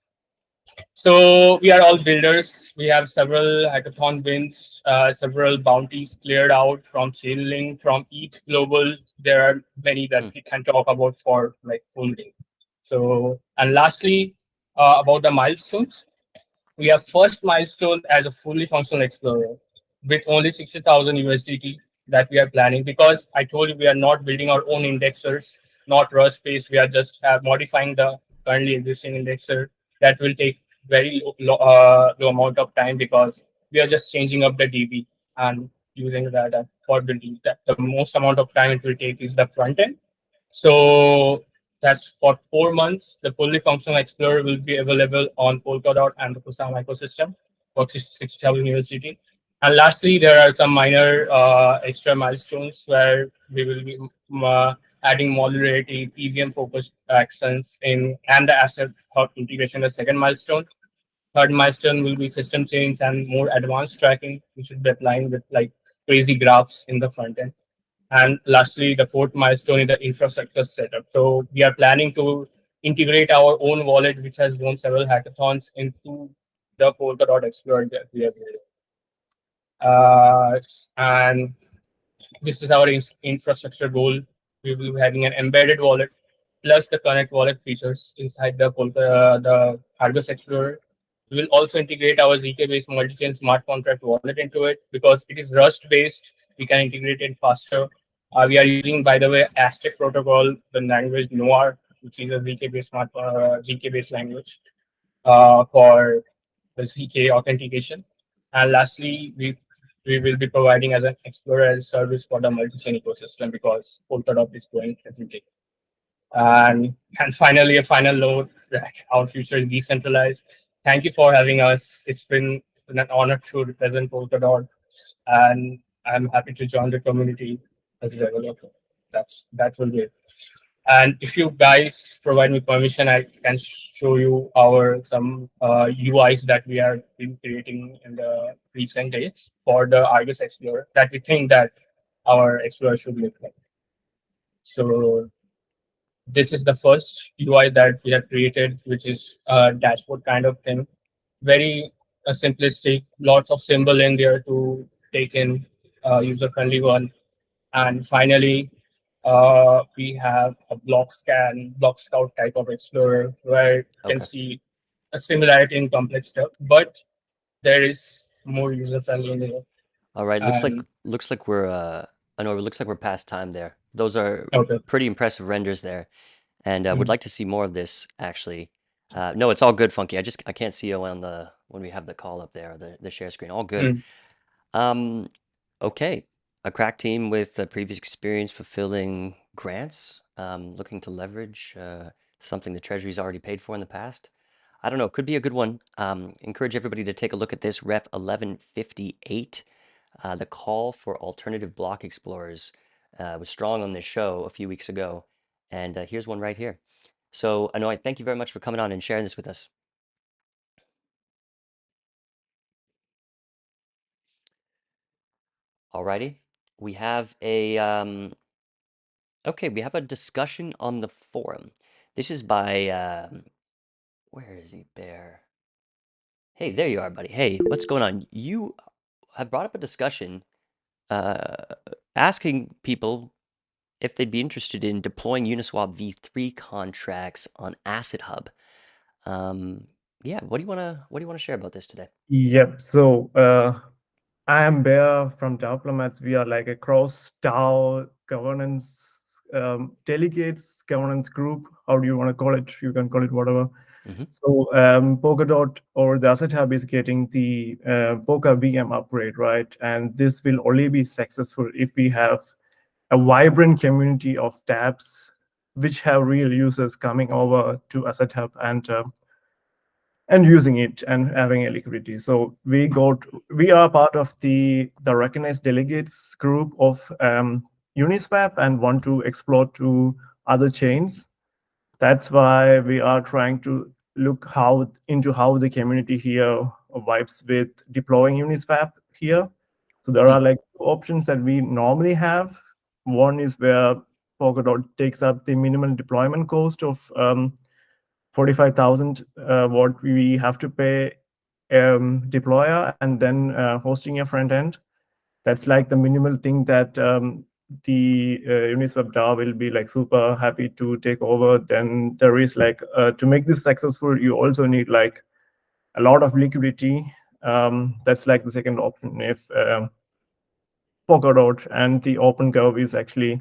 So we are all builders. We have several hackathon wins, several bounties cleared out from Chainlink, from ETH Global. There are many that we can talk about for like full day. So, and lastly, about the milestones. We have first milestone as a fully functional explorer with only 60,000 USDT that we are planning, because I told you we are not building our own indexers, not Rust based. We are just modifying the currently existing indexer. That will take very low amount of time, because we are just changing up the DB and using that for building. That the most amount of time it will take is the front end. So that's for 4 months. The fully functional Explorer will be available on Polkadot and the Kusama ecosystem for 60,000 USDT. And lastly, there are some minor extra milestones where we will be adding modularity, EVM focused actions in, and the asset hub integration, the second milestone. Third milestone will be system change and more advanced tracking, which should be applying with like crazy graphs in the front end. And lastly, the fourth milestone is the infrastructure setup. So we are planning to integrate our own wallet, which has won several hackathons, into the Polkadot Explorer that we are building. And this is our infrastructure goal. We will be having an embedded wallet plus the Connect wallet features inside the Argus Explorer. We will also integrate our ZK-based multi-chain smart contract wallet into it, because it is Rust-based. We can integrate it faster. We are using, by the way, Aztec protocol, the language Noir, which is a ZK-based ZK-based language for the ZK authentication. And lastly, we will be providing as an Explorer as a service for the multi-chain ecosystem, because Polkadot is growing every day. And finally, a final note that our future is decentralized. Thank you for having us. It's been an honor to represent Polkadot, and I'm happy to join the community as a developer. That will be it. And if you guys provide me permission, I can show you some UIs that we are been creating in the recent days for the Argus Explorer that we think that our Explorer should look like. So this is the first UI that we have created, which is a dashboard kind of thing. Very simplistic, lots of symbol in there to take in user-friendly one. And finally, we have a block scout type of explorer where you can see a similarity in complex stuff, but there is more user-friendly in there. All right, looks like we're I know it looks like we're past time there. Those are pretty impressive renders there, and would like to see more of this actually. No, it's all good, Funky. I can't see you on the when we have the call up there, the share screen. All good. Okay, a crack team with previous experience fulfilling grants, looking to leverage something the Treasury's already paid for in the past. I don't know, could be a good one. Encourage everybody to take a look at this Ref 1158. The call for alternative block explorers was strong on this show a few weeks ago, and here's one right here. So Anoy, thank you very much for coming on and sharing this with us. Alrighty, we have a okay, we have a discussion on the forum. This is by where is he, Bear? Hey, there you are, buddy. Hey, what's going on? You have brought up a discussion asking people if they'd be interested in deploying Uniswap v3 contracts on Asset Hub. Yeah, what do you wanna share about this today? Yep. So I am Bear from DAO Diplomats. We are like a cross DAO governance delegates governance group. How do you want to call it? You can call it whatever. So Polkadot or the Asset Hub is getting the Polka VM upgrade, right? And this will only be successful if we have a vibrant community of dApps which have real users coming over to Asset Hub and using it and having a liquidity. So we are part of the recognized delegates group of Uniswap and want to explore to other chains. That's why we are trying to look into how the community here vibes with deploying Uniswap here. So there are like two options that we normally have. One is where Polkadot takes up the minimum deployment cost of 45,000 what we have to pay deployer and then hosting a front end. That's like the minimal thing that the Uniswap DAO will be like super happy to take over. Then there is like to make this successful, you also need like a lot of liquidity. That's like the second option if Polkadot and the open curve is actually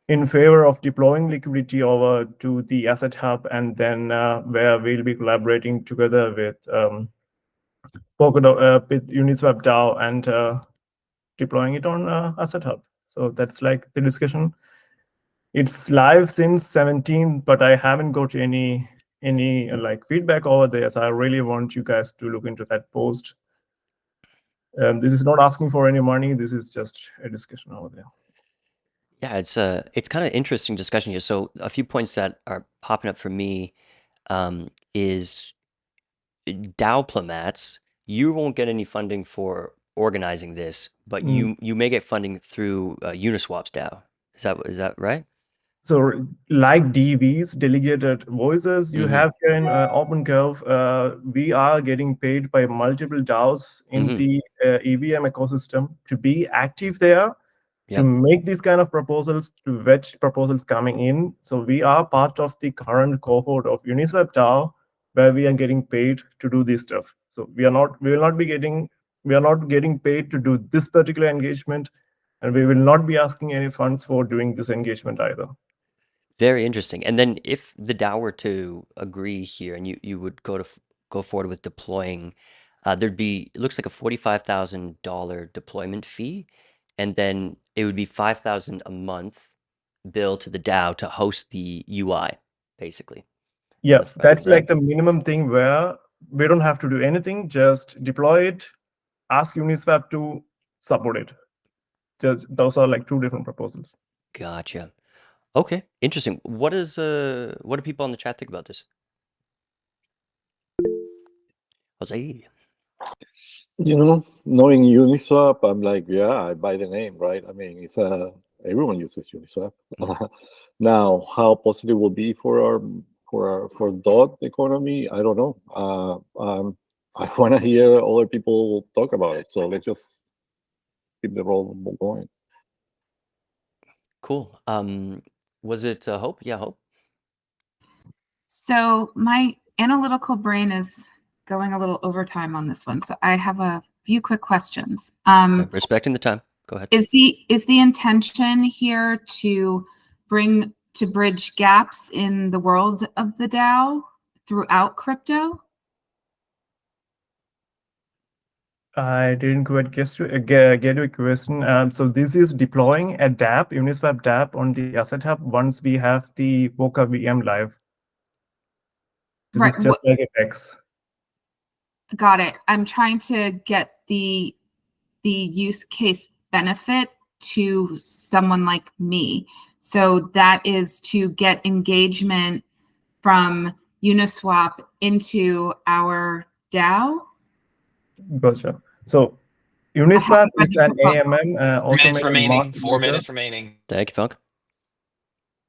in favor of deploying liquidity over to the Asset Hub, and then where we'll be collaborating together with Polkadot, with Uniswap DAO, and deploying it on Asset Hub. So that's like the discussion. It's live since 17, but I haven't got any like feedback over there. So I really want you guys to look into that post. This is not asking for any money. This is just a discussion over there. Yeah, it's kind of interesting discussion here. So a few points that are popping up for me is DAO Diplomats. You won't get any funding for organizing this, but you may get funding through Uniswap's DAO. Is that right? So like DVs, delegated voices, you have here in Open Curve, we are getting paid by multiple DAOs in the EVM ecosystem to be active there, to make these kind of proposals, to vet proposals coming in. So we are part of the current cohort of Uniswap DAO, where we are getting paid to do this stuff. So we are not getting paid to do this particular engagement, and we will not be asking any funds for doing this engagement either. Very interesting. And then if the DAO were to agree here and you would go forward with deploying, there'd be, it looks like a $45,000 deployment fee, and then it would be $5,000 a month bill to the DAO to host the UI, basically. Yeah, that's like the minimum thing where we don't have to do anything, just deploy it, ask Uniswap to support it. Those are like two different proposals. Gotcha. Okay, interesting. What do people in the chat think about this? Jose. You know, knowing Uniswap, I'm like, yeah, I buy the name, right? I mean, it's everyone uses Uniswap. Now, how positive will be for DOT economy? I don't know. I want to hear other people talk about it. So let's just keep the roll going. Cool. Was it Hope? Yeah, Hope. So my analytical brain is going a little overtime on this one. So I have a few quick questions. Respecting the time. Go ahead. Is the intention here to bridge gaps in the world of the DAO throughout crypto? I didn't quite get your question. So this is deploying a dApp, Uniswap dApp on the Asset Hub once we have the Polka VM live. This is just like a X. Got it. I'm trying to get the use case benefit to someone like me. So that is to get engagement from Uniswap into our DAO? Gotcha. So Uniswap is an AMM automated market maker. 4 minutes remaining. Thank you, Funk.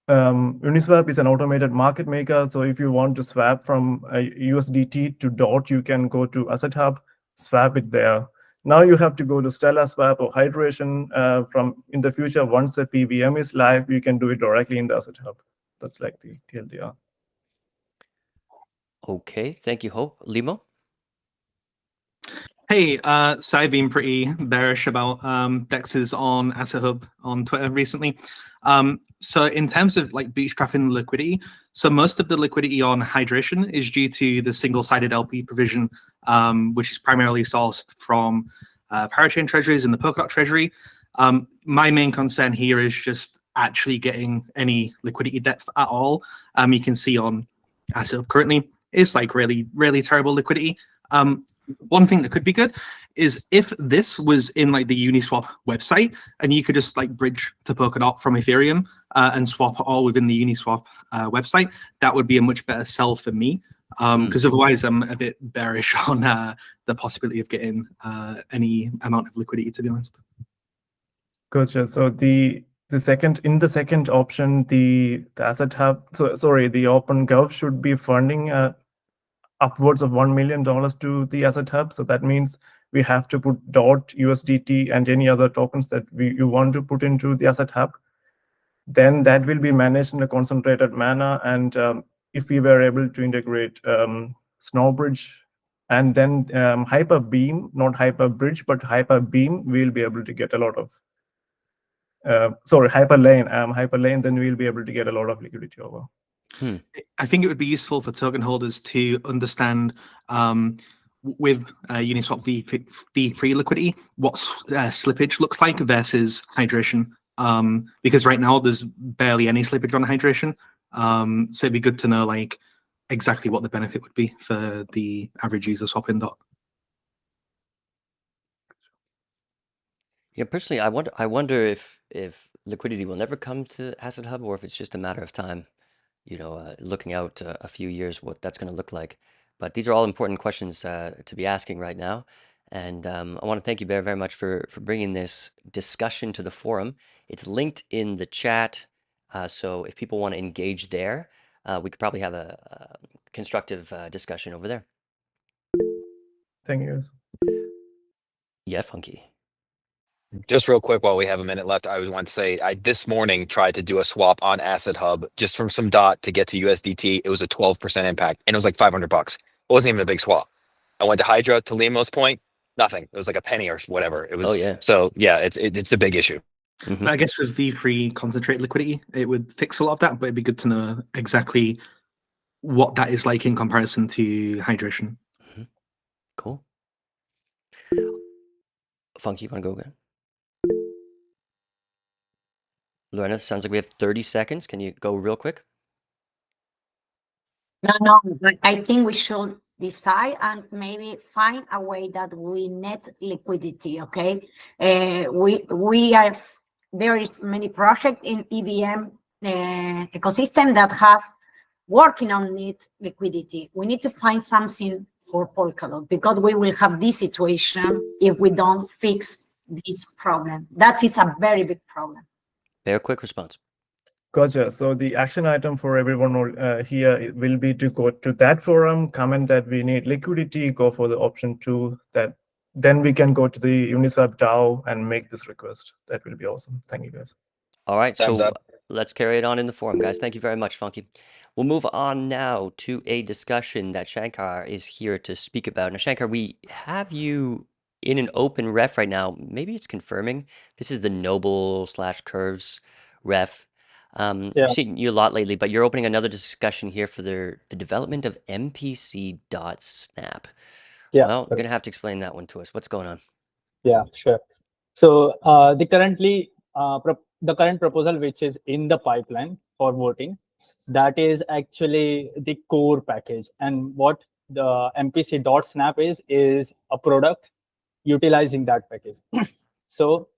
Uniswap is an automated market maker. So if you want to swap from USDT to DOT, you can go to Asset Hub, swap it there. Now you have to go to Stellar Swap or Hydration. From in the future, once the PVM is live, you can do it directly in the Asset Hub. That's like the TLDR. Okay, thank you, Hope. Limo? Hey, so I've been pretty bearish about DEXs on Asset Hub on Twitter recently. So in terms of like bootstrapping liquidity, so most of the liquidity on Hydration is due to the single-sided LP provision, which is primarily sourced from Parachain treasuries and the Polkadot treasury. My main concern here is just actually getting any liquidity depth at all. You can see on Asset Hub currently, it's like really, really terrible liquidity. One thing that could be good is if this was in like the Uniswap website and you could just like bridge to Polkadot from Ethereum and swap all within the Uniswap website, that would be a much better sell for me. Because otherwise I'm a bit bearish on the possibility of getting any amount of liquidity, to be honest. Gotcha. So the second option, the Asset Hub, the OpenGov should be funding upwards of $1 million to the Asset Hub. So that means we have to put DOT, USDT, and any other tokens that you want to put into the Asset Hub. Then that will be managed in a concentrated manner. And if we were able to integrate Snowbridge and then Hyperbeam, not Hyperbridge, but Hyperbeam, we'll be able to get a lot of Hyperlane, then we'll be able to get a lot of liquidity over. I think it would be useful for token holders to understand with Uniswap V3 liquidity what slippage looks like versus hydration. Because right now there's barely any slippage on hydration. So it'd be good to know like exactly what the benefit would be for the average user swapping DOT. Yeah, personally, I wonder if liquidity will never come to Asset Hub or if it's just a matter of time. Looking out a few years, what that's going to look like. But these are all important questions to be asking right now. And I want to thank you very, very much for bringing this discussion to the forum. It's linked in the chat. So if people want to engage there, we could probably have a constructive discussion over there. Thank you, guys. Yeah, Funky. Just real quick while we have a minute left, I want to say I this morning tried to do a swap on Asset Hub just from some DOT to get to USDT. It was a 12% impact and it was like $500. It wasn't even a big swap. I went to Hydra, to Limo's point, nothing. It was like a penny or whatever. It was. Oh, yeah. So yeah, it's a big issue. But I guess with V3 concentrate liquidity, it would fix a lot of that, but it'd be good to know exactly what that is like in comparison to hydration. Cool. Funky, you want to go again? Lorena, sounds like we have 30 seconds. Can you go real quick? No, but I think we should decide and maybe find a way that we net liquidity, okay? There is many projects in EVM ecosystem that has working on net liquidity. We need to find something for Polkadot because we will have this situation if we don't fix this problem. That is a very big problem. Very quick response. Gotcha. So the action item for everyone here will be to go to that forum, comment that we need liquidity, go for the option 2. That then we can go to the Uniswap DAO and make this request. That will be awesome. Thank you, guys. All right, so let's carry it on in the forum, guys. Thank you very much, Funky. We'll move on now to a discussion that Shankar is here to speak about. Now, Shankar, we have you in an open ref right now. Maybe it's confirming. This is the Noble/Curves ref. I've seen you a lot lately, but you're opening another discussion here for the development of MPC.snap. Yeah. Well, you're going to have to explain that one to us. What's going on? Yeah, sure. So the current proposal, which is in the pipeline for voting, that is actually the core package. And what the MPC.snap is a product utilizing that package. So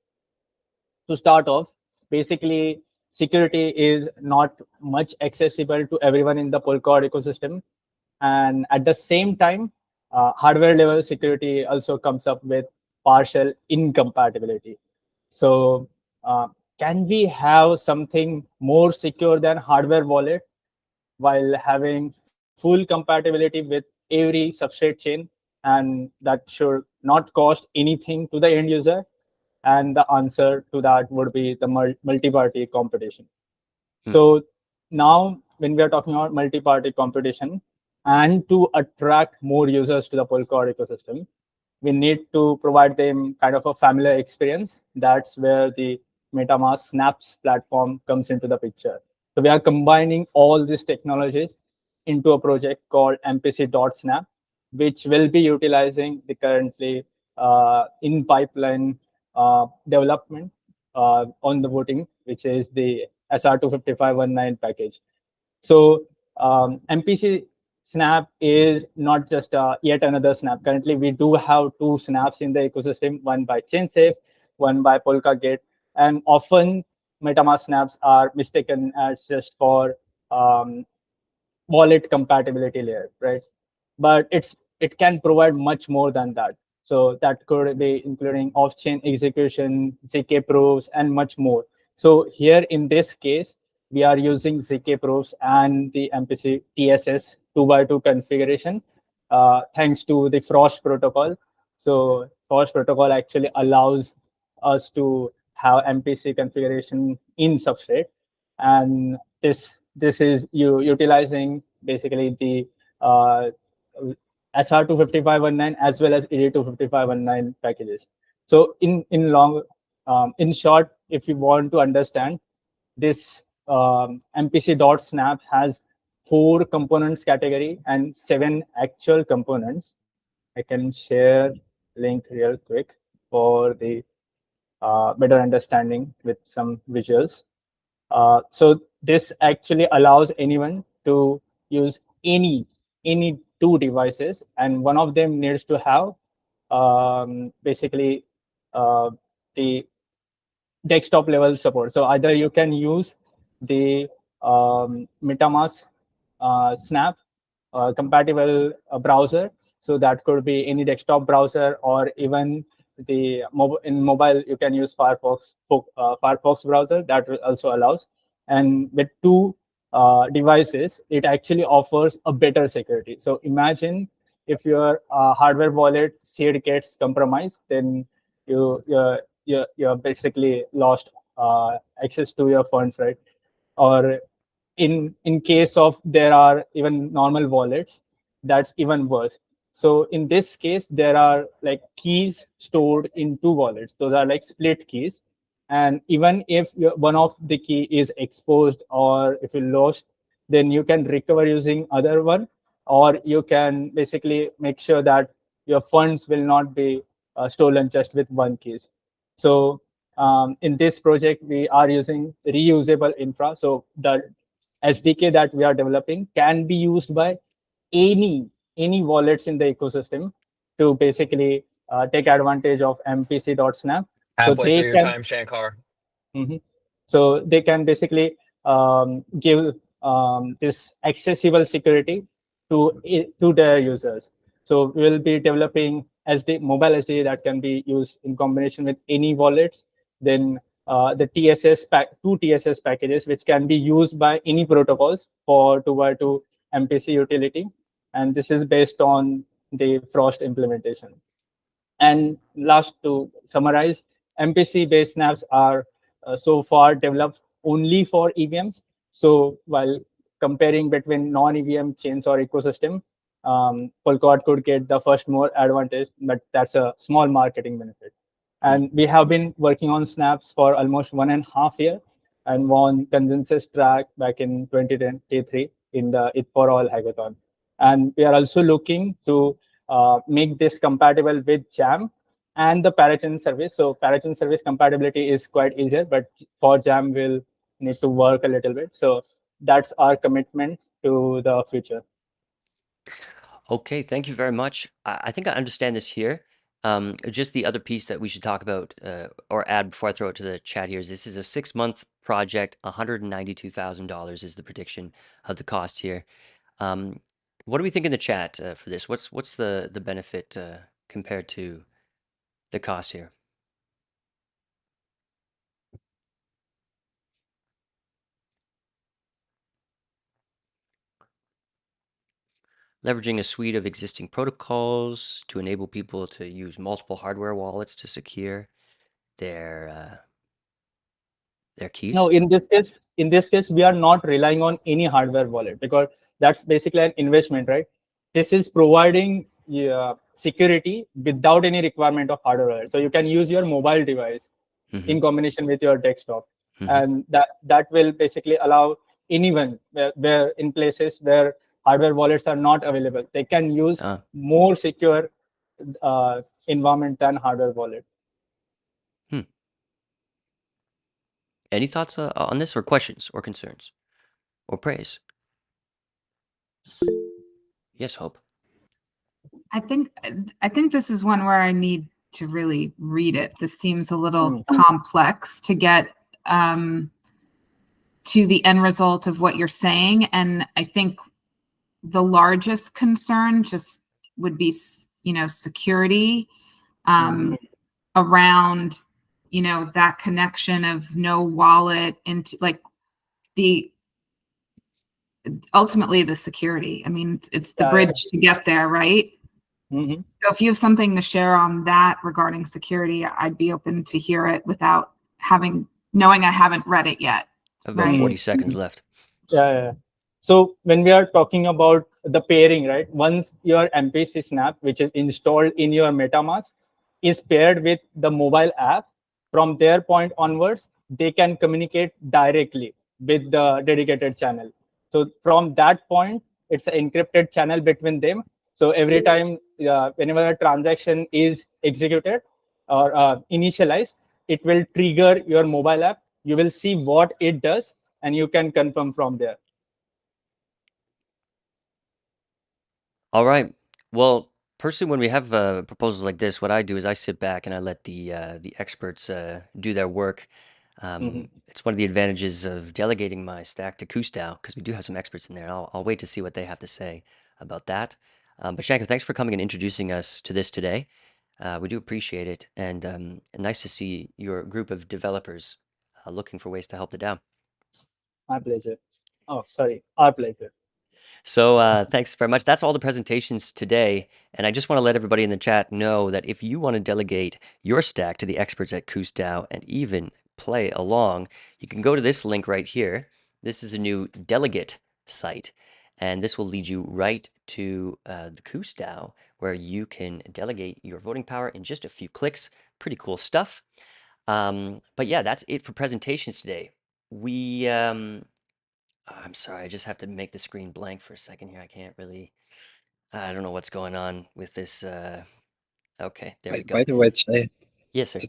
to start off, basically security is not much accessible to everyone in the Polkadot ecosystem. And at the same time, hardware level security also comes up with partial incompatibility. So can we have something more secure than hardware wallet while having full compatibility with every substrate chain, and that should not cost anything to the end user? And the answer to that would be the multi-party competition. So now when we are talking about multi-party competition, and to attract more users to the Polkadot ecosystem, we need to provide them kind of a familiar experience. That's where the MetaMask Snaps platform comes into the picture. So we are combining all these technologies into a project called MPC.snap, which will be utilizing the currently in pipeline development on the voting, which is the SR25519 package. So MPC Snap is not just yet another snap. Currently, we do have 2 snaps in the ecosystem, one by ChainSafe, one by Polkadot, and often MetaMask snaps are mistaken as just for wallet compatibility layer, right? But it can provide much more than that. So that could be including off-chain execution, ZK proofs, and much more. So here in this case, we are using ZK proofs and the MPC TSS 2x2 configuration thanks to the Frost protocol. So Frost protocol actually allows us to have MPC configuration in substrate, and this is utilizing basically the SR25519 as well as ED25519 packages. So in short, if you want to understand, this MPC.snap has 4 components category and 7 actual components. I can share link real quick for the better understanding with some visuals. So this actually allows anyone to use any 2 devices, and one of them needs to have basically the desktop level support. So either you can use the MetaMask Snap compatible browser. So that could be any desktop browser, or even the in mobile you can use Firefox browser. That also allows. And with 2 devices, it actually offers a better security. So imagine if your hardware wallet seed gets compromised, then you're basically lost access to your funds, right? Or in case of there are even normal wallets, that's even worse. So in this case, there are like keys stored in 2 wallets. Those are like split keys. And even if one of the key is exposed or if you lost, then you can recover using other one, or you can basically make sure that your funds will not be stolen just with one keys. So in this project, we are using reusable infra. So the SDK that we are developing can be used by any wallets in the ecosystem to basically take advantage of MPC.snap. Halfway through your time, Shankar. So they can basically give this accessible security to their users. So we will be developing mobile SDK that can be used in combination with any wallets. Then the two TSS packages, which can be used by any protocols for 2x2 MPC utility. And this is based on the Frost implementation. And last, to summarize, MPC-based snaps are so far developed only for EVMs. So while comparing between non-EVM chains or ecosystem, Polkadot could get the first more advantage, but that's a small marketing benefit. And we have been working on snaps for almost 1.5 years and won consensus track back in 2023 in the It for All hackathon. And we are also looking to make this compatible with Jam and the Parachain service. So Parachain service compatibility is quite easier, but for Jam we'll need to work a little bit. So that's our commitment to the future. Okay, thank you very much. I think I understand this here. Just the other piece that we should talk about or add before I throw it to the chat here is this is a 6-month project. $192,000 is the prediction of the cost here. What do we think in the chat for this? What's the benefit compared to the cost here? Leveraging a suite of existing protocols to enable people to use multiple hardware wallets to secure their keys. No, in this case, we are not relying on any hardware wallet because that's basically an investment, right? This is providing security without any requirement of hardware wallet. So you can use your mobile device in combination with your desktop, and that will basically allow anyone where in places where hardware wallets are not available, they can use more secure environment than hardware wallet. Any thoughts on this, or questions, or concerns, or praise? Yes, Hope. I think this is one where I need to really read it. This seems a little complex to get to the end result of what you're saying, and I think the largest concern just would be, security around, that connection of no wallet into ultimately the security. I mean, it's the bridge to get there, right? So if you have something to share on that regarding security, I'd be open to hear it without knowing I haven't read it yet. About 40 seconds left. Yeah. So when we are talking about the pairing, right? Once your MPC snap, which is installed in your MetaMask, is paired with the mobile app, from their point onwards, they can communicate directly with the dedicated channel. So from that point, it's an encrypted channel between them. So every time, whenever a transaction is executed or initialized, it will trigger your mobile app. You will see what it does, and you can confirm from there. All right. Well, personally, when we have proposals like this, what I do is I sit back and I let the experts do their work. It's one of the advantages of delegating my stack to DAO because we do have some experts in there. I'll wait to see what they have to say about that. But Shankar, thanks for coming and introducing us to this today. We do appreciate it, and nice to see your group of developers looking for ways to help the DAO. My pleasure. Oh, sorry, our pleasure. So thanks very much. That's all the presentations today. And I just want to let everybody in the chat know that if you want to delegate your stack to the experts at DAO and even play along, you can go to this link right here. This is a new delegate site, and this will lead you right to the DAO, where you can delegate your voting power in just a few clicks. Pretty cool stuff. But yeah, that's it for presentations today. I'm sorry, I just have to make the screen blank for a second here. I can't really, I don't know what's going on with this. Okay, there we go. By the way, Jay. Yes, sir.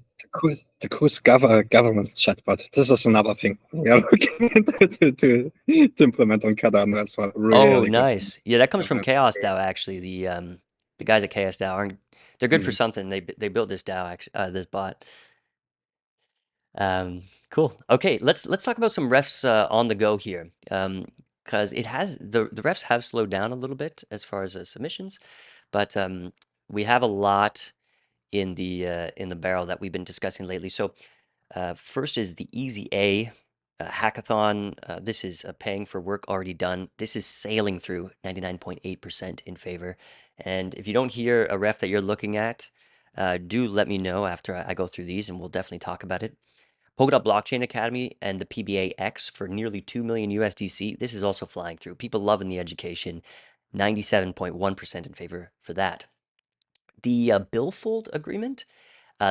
The Cruise governance chatbot. This is another thing we are looking into to implement on Cardano as well. Really nice. Yeah, that comes from Chaos DAO actually. The guys at Chaos DAO they're good for something. They built this DAO this bot. Cool. Okay, let's talk about some refs on the go here. Because it has the refs have slowed down a little bit as far as submissions, but we have a lot in the barrel that we've been discussing lately. So first is the Easy A hackathon. This is paying for work already done. This is sailing through 99.8% in favor. And if you don't hear a ref that you're looking at, do let me know after I go through these, and we'll definitely talk about it. Polkadot Blockchain Academy and the PBA X for nearly 2 million USDC. This is also flying through. People loving the education. 97.1% in favor for that. The Billfold agreement.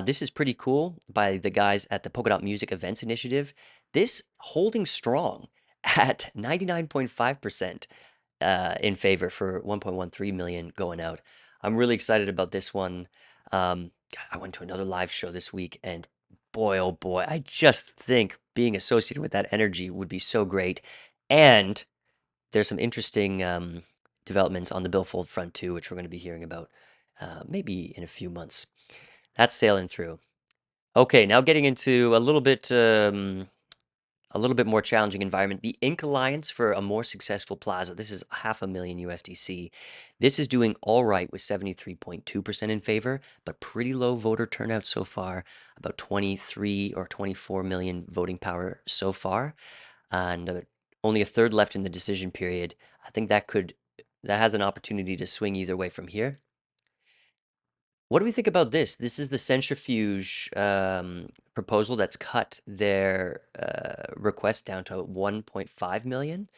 This is pretty cool by the guys at the Polkadot Music Events Initiative. This holding strong at 99.5% in favor for 1.13 million going out. I'm really excited about this one. I went to another live show this week, and boy, oh boy, I just think being associated with that energy would be so great. And there's some interesting developments on the Billfold front too, which we're going to be hearing about maybe in a few months. That's sailing through. Okay, now getting into a little bit more challenging environment. The Inc. Alliance for a more successful plaza. This is $500,000 USDC. This is doing all right with 73.2% in favor, but pretty low voter turnout so far. About 23 or 24 million voting power so far, and only a third left in the decision period. I think that has an opportunity to swing either way from here. What do we think about this? This is the centrifuge proposal that's cut their request down to 1.5 million.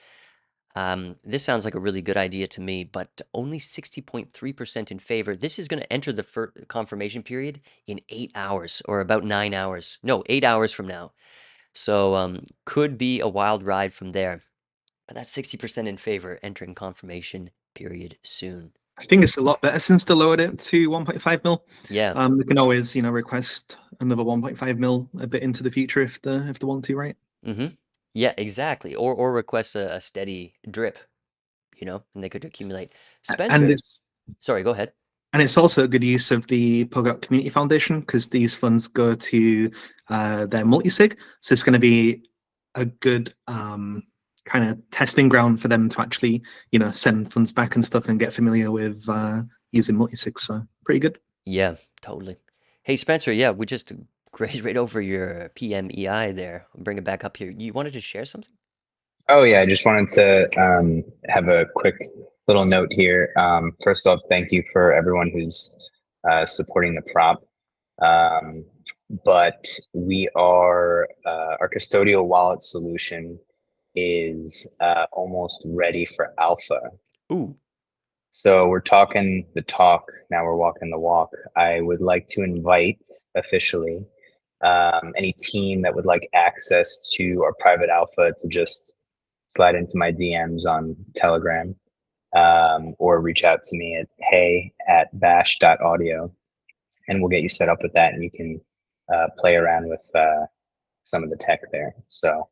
This sounds like a really good idea to me, but only 60.3% in favor. This is going to enter the confirmation period in 8 hours, or about 9 hours. No, 8 hours from now. So could be a wild ride from there. But that's 60% in favor, entering confirmation period soon. I think it's a lot better since they lowered it to 1.5 mil. Yeah. They can always, request another 1.5 mil a bit into the future if they want to, right? Mm-hmm. Yeah, exactly. Or request a steady drip, and they could accumulate. Spencer, sorry, go ahead. And it's also a good use of the Polkadot Community Foundation because these funds go to their multi-sig. So it's going to be a good kind of testing ground for them to actually, send funds back and stuff and get familiar with using multi-sig. So pretty good. Yeah, totally. Hey, Spencer, yeah, we just grazed right over your PMEI there. I'll bring it back up here. You wanted to share something? Oh, yeah, I just wanted to have a quick little note here. First off, thank you for everyone who's supporting the prop. But we are, our custodial wallet solution is almost ready for alpha. Ooh. So we're talking the talk, now we're walking the walk. I would like to invite officially any team that would like access to our private alpha to just slide into my DMs on Telegram or reach out to me at hey@bash.audio and we'll get you set up with that and you can play around with some of the tech there. So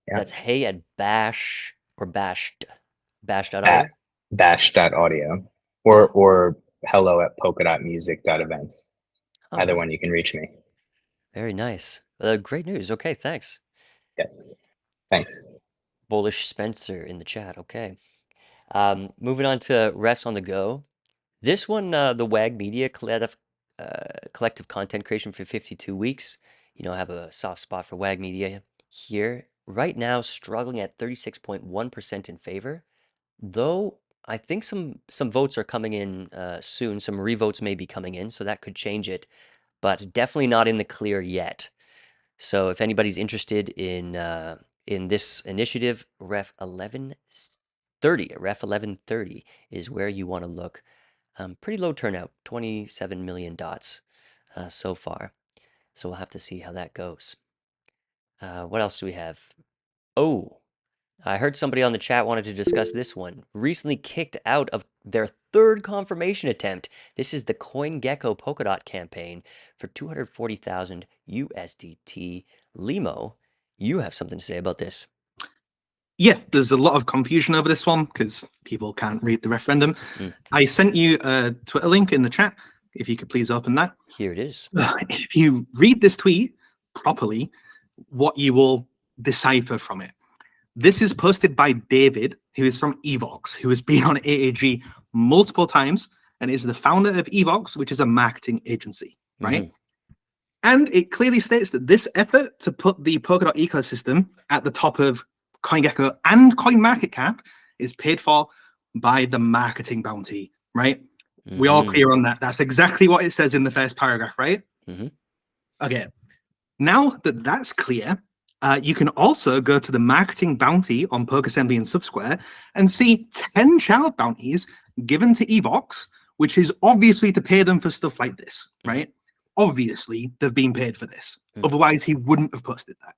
yeah. That's hey@bash or bash.audio? Bash.audio or hello@polkadotmusic.events. Oh, Either wow. one you can reach me. Very nice. Great news. Okay, thanks. Yeah. Thanks. Bullish Spencer in the chat. Okay. Moving on to Rest on the Go. This one, the WAG Media collective content creation for 52 weeks. I have a soft spot for WAG Media here. Right now, struggling at 36.1% in favor. Though I think some votes are coming in soon. Some revotes may be coming in, so that could change it. But definitely not in the clear yet. So if anybody's interested in this initiative, Ref 1130 is where you want to look. Pretty low turnout, 27 million dots so far. So we'll have to see how that goes. What else do we have? Oh, I heard somebody on the chat wanted to discuss this one. Recently kicked out of their third confirmation attempt. This is the CoinGecko Polkadot campaign for 240,000 USDT. Limo, you have something to say about this. Yeah, there's a lot of confusion over this one because people can't read the referendum. I sent you a Twitter link in the chat. If you could please open that. Here it is. If you read this tweet properly, what you will decipher from it. This is posted by David, who is from Evox, who has been on AAG multiple times and is the founder of Evox, which is a marketing agency, right? And it clearly states that this effort to put the Polkadot ecosystem at the top of CoinGecko and CoinMarketCap is paid for by the marketing bounty, right? We're all clear on that. That's exactly what it says in the first paragraph, right? Okay. Now that that's clear, you can also go to the marketing bounty on PokeAssembly and Subsquare and see 10 child bounties given to Evox, which is obviously to pay them for stuff like this, right? Obviously, they've been paid for this. Otherwise, he wouldn't have posted that.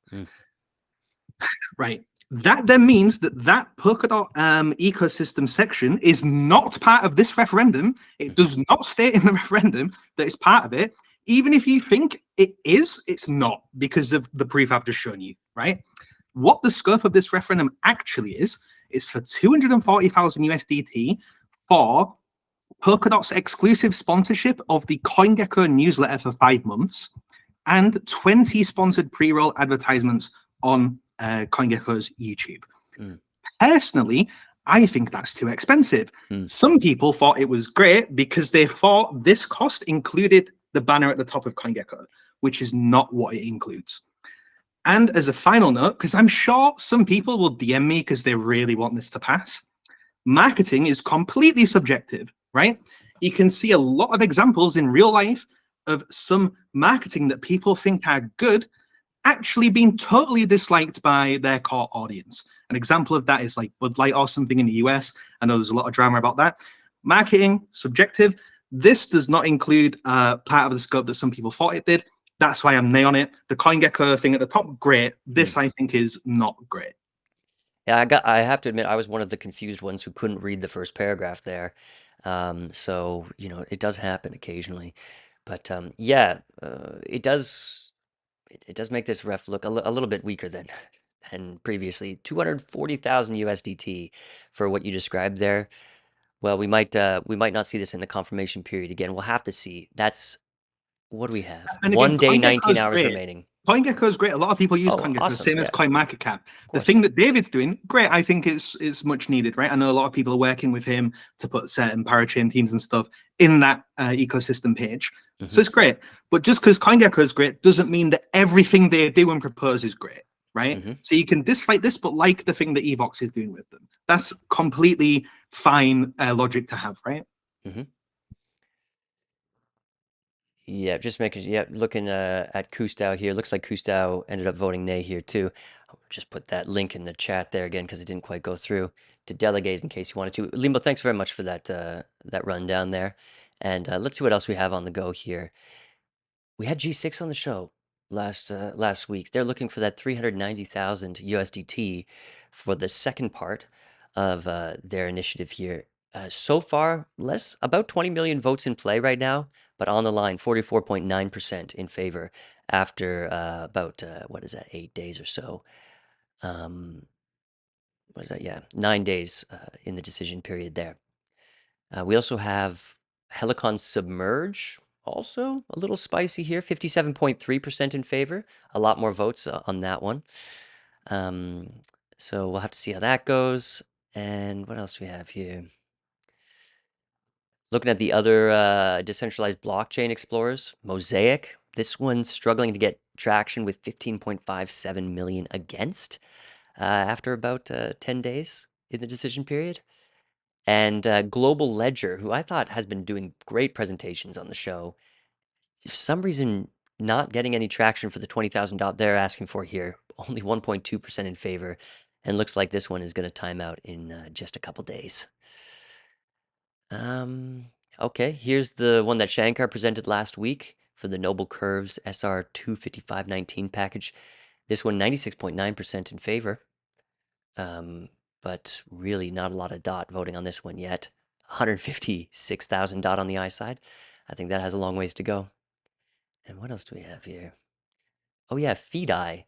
Right. That then means that that Polkadot ecosystem section is not part of this referendum. It does not state in the referendum that it's part of it. Even if you think it is, it's not because of the proof I've just shown you, right? What the scope of this referendum actually is for 240,000 USDT for Polkadot's exclusive sponsorship of the CoinGecko newsletter for 5 months, and 20 sponsored pre-roll advertisements on CoinGecko's YouTube. Personally, I think that's too expensive. Some people thought it was great because they thought this cost included the banner at the top of CoinGecko, which is not what it includes. And as a final note, because I'm sure some people will DM me because they really want this to pass, marketing is completely subjective, right? You can see a lot of examples in real life of some marketing that people think are good actually being totally disliked by their core audience. An example of that is like Bud Light or something in the US. I know there's a lot of drama about that. Marketing, subjective. This does not include part of the scope that some people thought it did. That's why I'm nay on it. The CoinGecko thing at the top, great. This, I think, is not great. Yeah, I have to admit, I was one of the confused ones who couldn't read the first paragraph there. So, you know, it does happen occasionally. But yeah, it does make this ref look a little bit weaker than previously. 240,000 USDT for what you described there. Well, we might not see this in the confirmation period again. We'll have to see. That's what do we have? And again, 1 day, CoinGecko 19 is hours great. remaining. CoinGecko is great. A lot of people use Oh, CoinGecko, awesome. same as Yeah. CoinMarketCap. The thing that David's doing, great. I think it's much needed, right? I know a lot of people are working with him to put certain parachain teams and stuff in that ecosystem page. So it's great. But just because CoinGecko is great doesn't mean that everything they do and propose is great, right? So you can dislike this, but like the thing that Evox is doing with them. That's completely fine logic to have, right? Yeah, just making looking at Kustau here. Looks like Kustau ended up voting nay here too. I'll just put that link in the chat there again because it didn't quite go through to delegate in case you wanted to. Limbo, thanks very much for that that rundown there. And let's see what else we have on the go here. We had G6 on the show last week. They're looking for that 390,000 USDT for the second part of their initiative here. So far, about 20 million votes in play right now, but on the line, 44.9% in favor after about, 8 days or so. What is that? Yeah, 9 days in the decision period there. We also have Helicon Submerge, also a little spicy here, 57.3% in favor. A lot more votes on that one. So we'll have to see how that goes. And what else do we have here? Looking at the other decentralized blockchain explorers, Mosaic. This one's struggling to get traction with 15.57 million against after about 10 days in the decision period. And Global Ledger, who I thought has been doing great presentations on the show, for some reason not getting any traction for the $20,000 they're asking for here. Only 1.2% in favor, and looks like this one is going to time out in just a couple days. Okay, here's the one that Shankar presented last week for the Noble Curves SR 25519 package. This one 96.9% in favor. But really not a lot of DOT voting on this one yet. 156,000 DOT on the I side. I think that has a long ways to go. And what else do we have here? Oh yeah, FeedEye,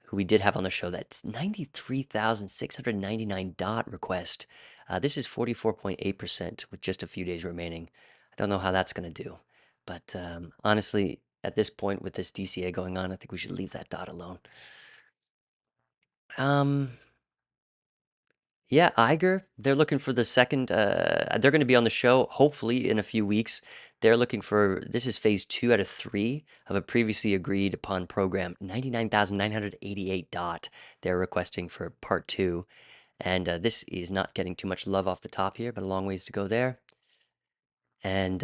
who we did have on the show. That's 93,699 DOT request. This is 44.8% with just a few days remaining. I don't know how that's going to do. But honestly, at this point with this DCA going on, I think we should leave that DOT alone. Yeah, Iger, they're looking for the second, they're going to be on the show hopefully in a few weeks. They're looking for, this is phase 2 out of 3 of a previously agreed upon program, 99,988 DOT. They're requesting for part 2. And this is not getting too much love off the top here, but a long ways to go there. And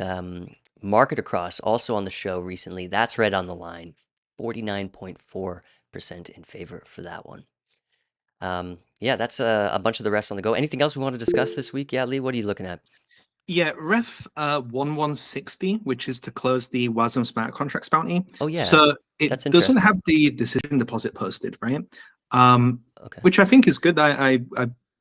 Market Across, also on the show recently, that's red on the line, 49.4% in favor for that one. Yeah, that's a bunch of the refs on the go. Anything else we want to discuss this week? Yeah, Lee, what are you looking at? Yeah, ref 1160, which is to close the WASM smart contracts bounty. Oh yeah, so it that's doesn't interesting. have the decision deposit posted, right? Okay. Which I think is good. I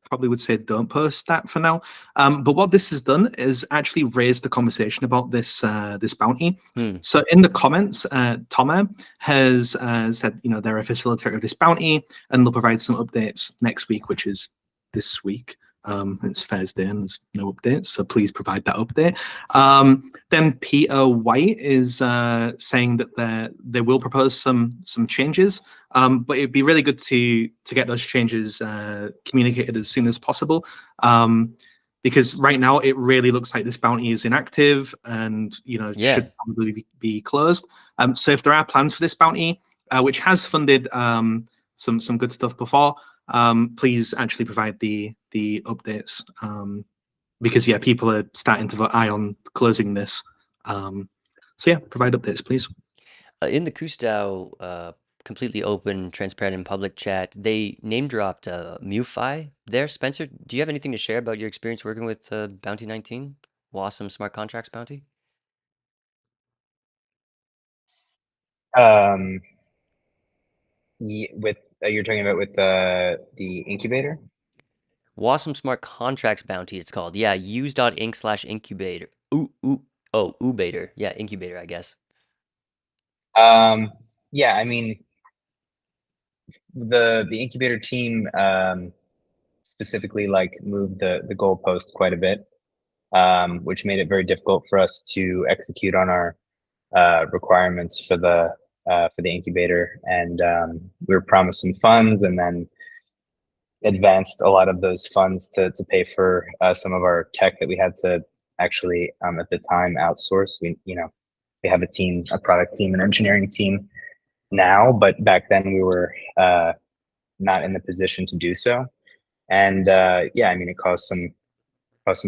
probably would say don't post that for now. But what this has done is actually raised the conversation about this this bounty. So in the comments, Toma has said, you know, they're a facilitator of this bounty and they'll provide some updates next week, which is this week. It's Thursday and there's no updates, so please provide that update. Then Peter White is saying that they will propose some changes, but it'd be really good to get those changes communicated as soon as possible. Because right now it really looks like this bounty is inactive and should probably be closed. So if there are plans for this bounty, which has funded some good stuff before, please actually provide the updates, because people are starting to vote aye on closing this. So yeah, provide updates, please. In the KuSDAO completely open, transparent, and public chat, they name dropped MuFi there. Spencer, do you have anything to share about your experience working with Bounty 19, WASM Smart Contracts Bounty? With you're talking about with the incubator? WASM Smart Contracts Bounty, it's called. Yeah, use.inc/incubator. Ubator. Yeah, incubator, I guess. Yeah, I mean, the incubator team specifically moved the goalpost quite a bit, which made it very difficult for us to execute on our requirements for the incubator. And we were promised some funds, and then advanced a lot of those funds to pay for some of our tech that we had to actually at the time outsource. We have a product team, an engineering team now, but back then we were not in the position to do so. And it caused some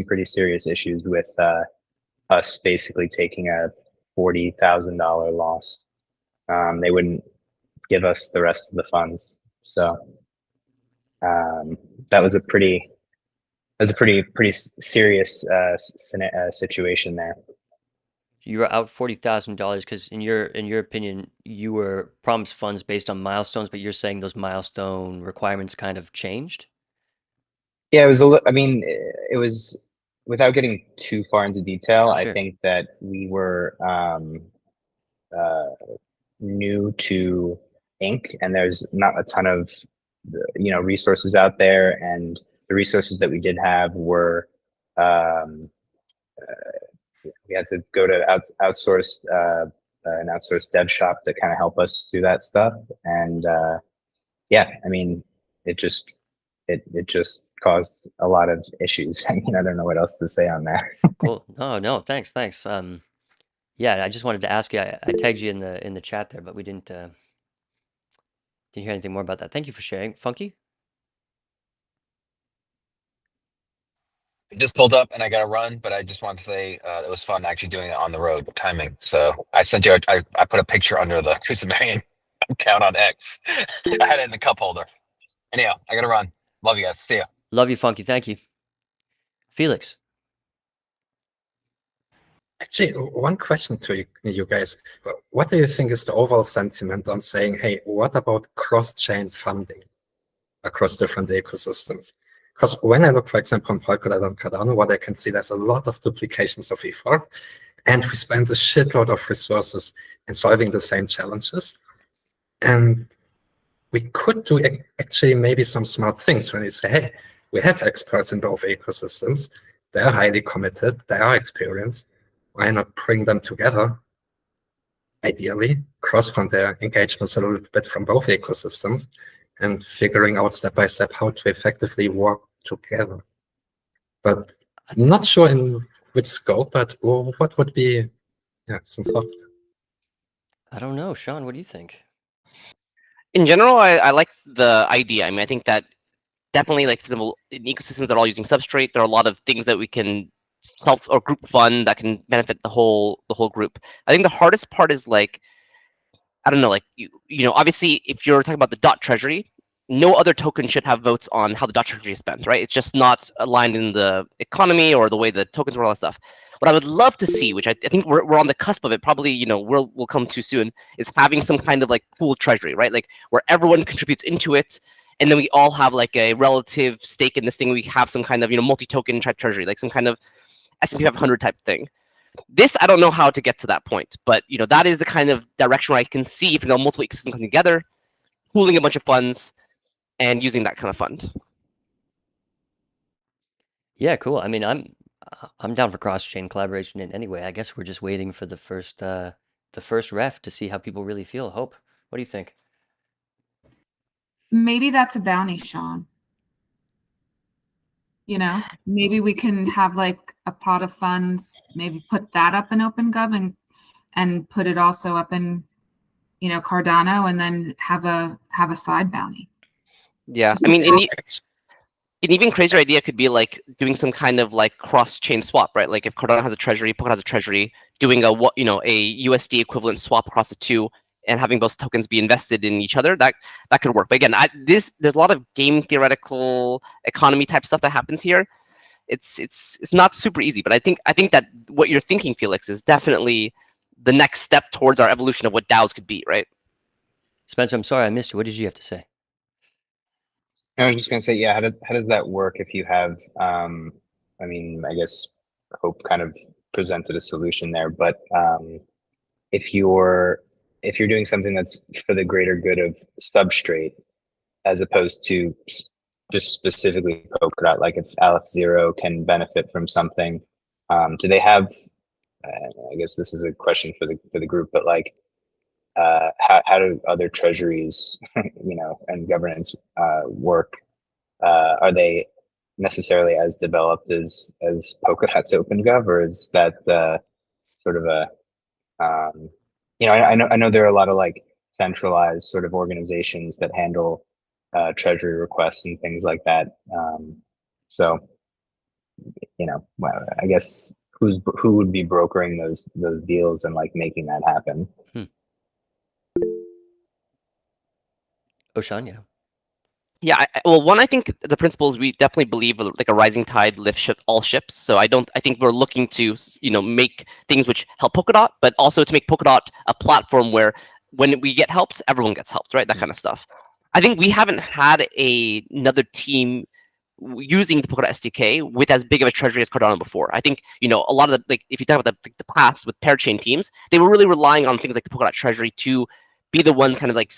pretty serious issues with us basically taking a $40,000 loss. They wouldn't give us the rest of the funds, so that was a pretty serious situation there. You were out $40,000 because in your opinion, you were promised funds based on milestones, but you're saying those milestone requirements kind of changed? Yeah, it was without getting too far into detail. Sure. I think that we were new to Inc, and there's not a ton of resources out there, and the resources that we did have were we had to go to an outsourced dev shop to kind of help us do that stuff. And it just caused a lot of issues. I don't know what else to say on that. Cool. No, thanks. Yeah, I just wanted to ask you. I tagged you in the chat there, but we didn't hear anything more about that. Thank you for sharing. Funky? I just pulled up and I got to run, but I just want to say it was fun actually doing it on the road timing. So I sent you, I put a picture under the Kusumarian account on X. I had it in the cup holder. Anyhow, I got to run. Love you guys. See ya. Love you, Funky. Thank you. Felix. Actually, one question to you guys. What do you think is the overall sentiment on saying, hey, what about cross-chain funding across different ecosystems? Because when I look, for example, on Polkadot and Cardano, what I can see, there's a lot of duplications of effort, and we spend a shitload of resources in solving the same challenges. And we could do actually maybe some smart things when we say, hey, we have experts in both ecosystems. They're highly committed. They are experienced. Why not bring them together? Ideally, cross-fund their engagements a little bit from both ecosystems, and figuring out step by step how to effectively work together. But I'm not sure in which scope, but what would be some thoughts? I don't know. Sean, what do you think? In general, I like the idea. I think that definitely, for example, in ecosystems that are all using Substrate, there are a lot of things that we can self or group fund that can benefit the whole group. I think the hardest part is I don't know, obviously if you're talking about the dot treasury, no other token should have votes on how the dot treasury is spent, right? It's just not aligned in the economy or the way the tokens work, all that stuff. What I would love to see, which I think we're on the cusp of it, probably we'll come to soon, is having some kind of pool treasury, right? Where everyone contributes into it, and then we all have a relative stake in this thing. We have some kind of multi-token type treasury, some kind of S&P 500 type thing. This, I don't know how to get to that point, but that is the kind of direction where I can see if multiple ecosystems come together, pooling a bunch of funds, and using that kind of fund. Yeah, cool. I mean, I'm down for cross-chain collaboration in any way. I guess we're just waiting for the first ref to see how people really feel. Hope, what do you think? Maybe that's a bounty, Sean. You know, maybe we can have like a pot of funds, maybe put that up in OpenGov and put it also up in, you know, Cardano, and then have a side bounty. Yeah, I mean, an even crazier idea could be like doing some kind of like cross-chain swap, right? Like if Cardano has a treasury, Polkadot has a treasury, doing a USD equivalent swap across the two, and having both tokens be invested in each other. That could work. But again, there's a lot of game theoretical economy type stuff that happens here. It's not super easy, but I think that what you're thinking, Felix, is definitely the next step towards our evolution of what DAOs could be, right? Spencer, I'm sorry I missed you. What did you have to say? I was just gonna say, yeah, how does that work if you have I mean, I guess Hope kind of presented a solution there, but if you're doing something that's for the greater good of Substrate as opposed to just specifically Polkadot, like if Aleph Zero can benefit from something, do they have, I guess this is a question for the group, but like how do other treasuries, and governance work? Are they necessarily as developed as Polkadot's OpenGov, or is that sort of a I know there are a lot of like centralized sort of organizations that handle treasury requests and things like that. So well, I guess who would be brokering those deals and like making that happen? Oceania. Yeah, well, I think the principle is we definitely believe like a rising tide lifts all ships. So I think we're looking to, make things which help Polkadot, but also to make Polkadot a platform where when we get helped, everyone gets helped, right? That kind of stuff. I think we haven't had another team using the Polkadot SDK with as big of a treasury as Cardano before. I think, a lot of if you talk about the past with pair chain teams, they were really relying on things like the Polkadot treasury to be the ones kind of like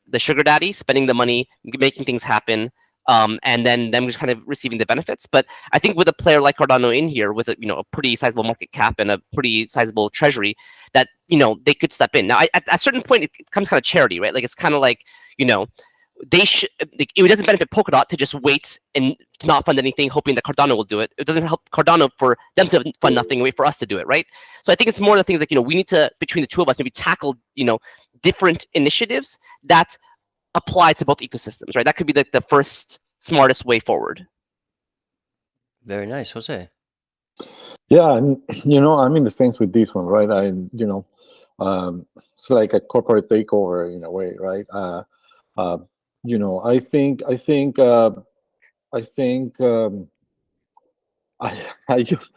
the sugar daddy, spending the money, making things happen, and then them just kind of receiving the benefits. But I think with a player like Cardano in here, with a pretty sizable market cap and a pretty sizable treasury, that they could step in. Now, at a certain point, it becomes kind of charity, right? Like it's kind of like it doesn't benefit Polkadot to just wait and to not fund anything, hoping that Cardano will do it. It doesn't help Cardano for them to fund nothing and wait for us to do it, right? So I think it's more the things like we need to, between the two of us, maybe tackle different initiatives that apply to both ecosystems, right? That could be the first smartest way forward. Very nice, Jose. Yeah, and I'm in the fence with this one, right? It's like a corporate takeover in a way, right? I think I just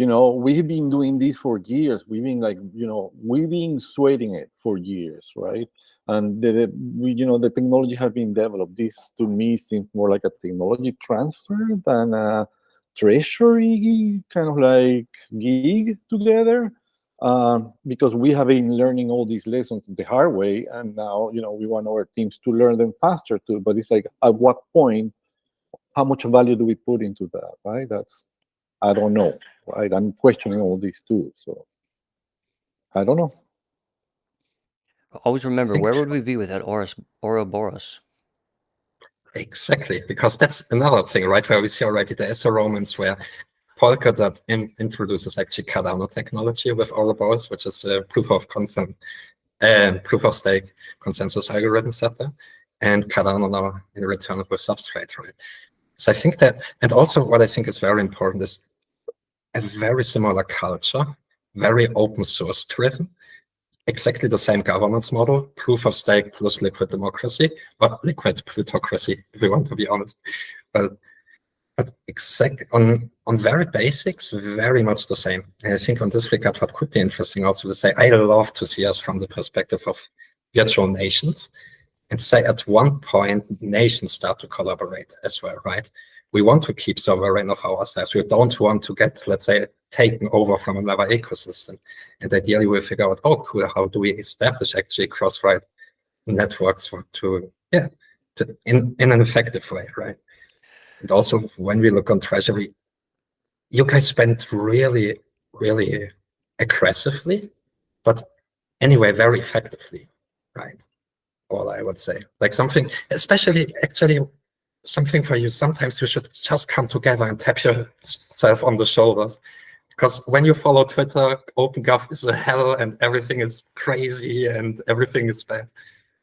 we've been doing this for years. We've been we've been sweating it for years, right? And the technology has been developed. This to me seems more like a technology transfer than a treasury kind of like gig together. Because we have been learning all these lessons the hard way, and now we want our teams to learn them faster too. But it's like, at what point, how much value do we put into that, right? I don't know, right? I'm questioning all these too, so I don't know. Always remember, where would we be without Ouroboros? Exactly, because that's another thing, right? Where we see already the ESO romance where Polkadot introduces actually Cardano technology with Ouroboros, which is a proof of stake consensus algorithm setter, and Cardano now in return with Substrate, right? So I think that, and also what I think is very important is a very similar culture, very open source driven, exactly the same governance model, proof of stake plus liquid democracy, or liquid plutocracy, if we want to be honest. But on very basics, very much the same. And I think on this regard, what could be interesting also to say, I love to see us from the perspective of virtual nations, and to say at one point, nations start to collaborate as well, right? We want to keep sovereign of ourselves. We don't want to get, let's say, taken over from another ecosystem. And ideally, we figure out, oh, cool, how do we establish actually cross-right networks in an effective way, right? And also, when we look on treasury, you guys spent really, really aggressively, but anyway, very effectively, right? All I would say, like something, especially actually something for you. Sometimes you should just come together and tap yourself on the shoulders. Because when you follow Twitter, OpenGov is a hell and everything is crazy and everything is bad.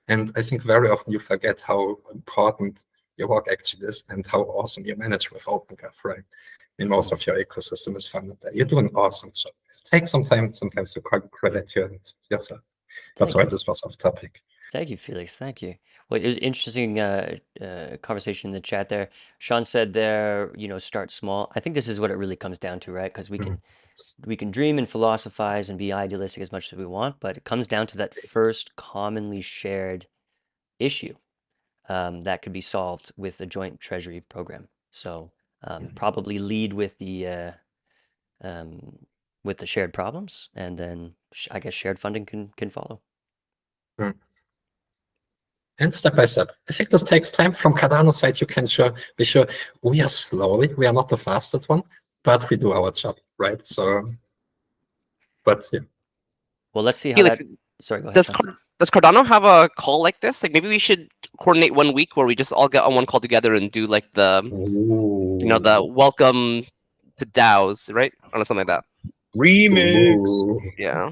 And I think very often you forget how important your work actually is and how awesome you manage with OpenGov, right? I mean, most of your ecosystem is funded there. You're doing awesome job. Take some time sometimes to credit yourself. That's why this was off topic. Thank you, Felix. Thank you. Well, it was interesting conversation in the chat there. Sean said there, start small. I think this is what it really comes down to, right? Because we can dream and philosophize and be idealistic as much as we want, but it comes down to that first commonly shared issue that could be solved with a joint treasury program. So probably lead with the shared problems, and then I guess shared funding can follow. And step by step. I think this takes time. From Cardano's side, you can be sure we are slowly. We are not the fastest one, but we do our job, right? So, but yeah. Well, let's see how Felix, that. Sorry, go ahead. Does Cardano have a call like this? Like maybe we should coordinate one week where we just all get on one call together and do like the, the welcome to DAOs, right? Or something like that. Remix. Ooh. Yeah.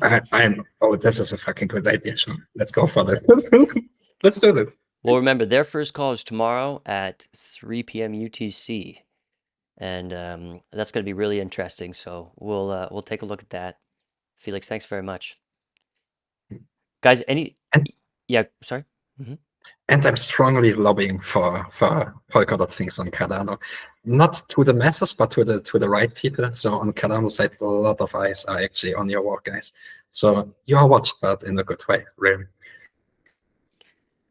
This is a fucking good idea, Sean. Let's go for that. Let's do this. Well, remember, their first call is tomorrow at 3 p.m. UTC, and that's going to be really interesting. So we'll take a look at that. Felix, thanks very much, guys. Yeah, sorry. Mm-hmm. And I'm strongly lobbying for Polkadot things on Cardano, not to the masses, but to the right people. So on Cardano's side, a lot of eyes are actually on your work, guys. So you are watched, but in a good way, really.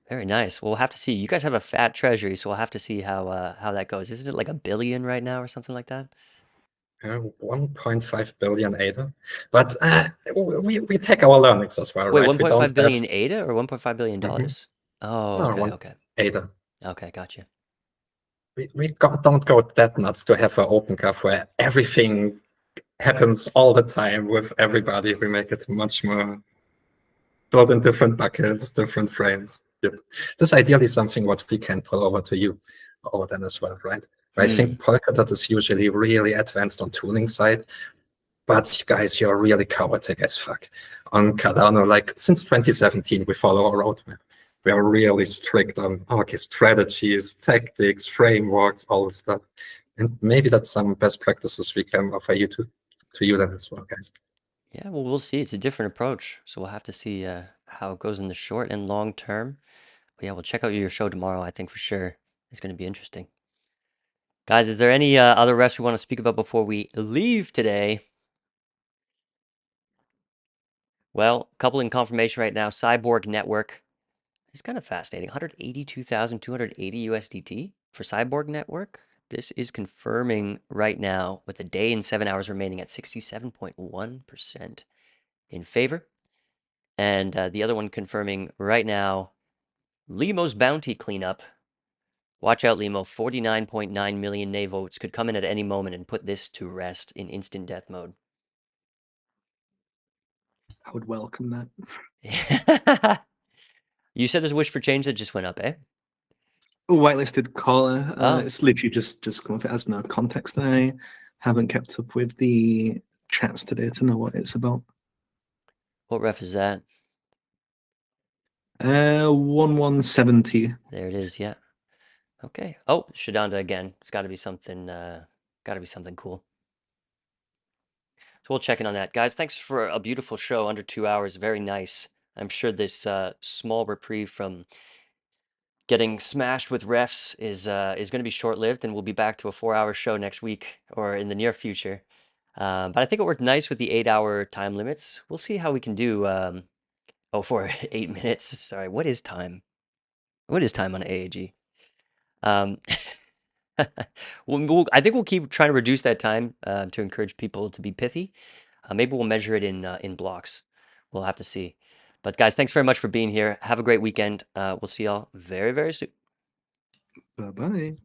Very nice. Well, we'll have to see. You guys have a fat treasury, so we'll have to see how that goes. Isn't it like $1 billion right now or something like that? 1.5 billion ADA, but we take our learnings as well. Wait, right? 1.5 billion ADA or 1.5 billion dollars? Oh, okay, No, okay. ADA. Okay, gotcha. We don't go that nuts to have an open curve where everything happens all the time with everybody. We make it much more built in different buckets, different frames. Yep. This is ideally something what we can pull over to you over then as well, right? I think Polkadot is usually really advanced on tooling side, but guys, you're really chaotic as fuck. On Cardano, like since 2017, we follow a roadmap. We are really strict on strategies, tactics, frameworks, all the stuff. And maybe that's some best practices we can offer you to you then as well, guys. Yeah, well, we'll see. It's a different approach, so we'll have to see how it goes in the short and long term. But yeah, we'll check out your show tomorrow. I think for sure it's going to be interesting. Guys, is there any other refs we want to speak about before we leave today? Well, a couple in confirmation right now. Cyborg Network is kind of fascinating. 182,280 USDT for Cyborg Network. This is confirming right now with a day and 7 hours remaining at 67.1% in favor. And the other one confirming right now, Limo's bounty cleanup. Watch out, Limo. 49.9 million nay votes could come in at any moment and put this to rest in instant death mode. I would welcome that. You said there's a wish for change that just went up, eh? Whitelisted caller. Oh. It's literally just come off. It has no context. I haven't kept up with the chats today to know what it's about. What ref is that? 1170. There it is. Yeah. Okay. Oh, Shadanda again. It's got to be something. Cool. So we'll check in on that, guys. Thanks for a beautiful show under 2 hours. Very nice. I'm sure this small reprieve from getting smashed with refs is going to be short-lived, and we'll be back to a 4-hour show next week or in the near future. But I think it worked nice with the 8-hour time limits. We'll see how we can do. For 8 minutes. Sorry, what is time? What is time on AAG? I think we'll keep trying to reduce that time to encourage people to be pithy. Maybe we'll measure it in blocks. We'll have to see. But guys, thanks very much for being here. Have a great weekend. We'll see y'all very, very soon. Bye-bye.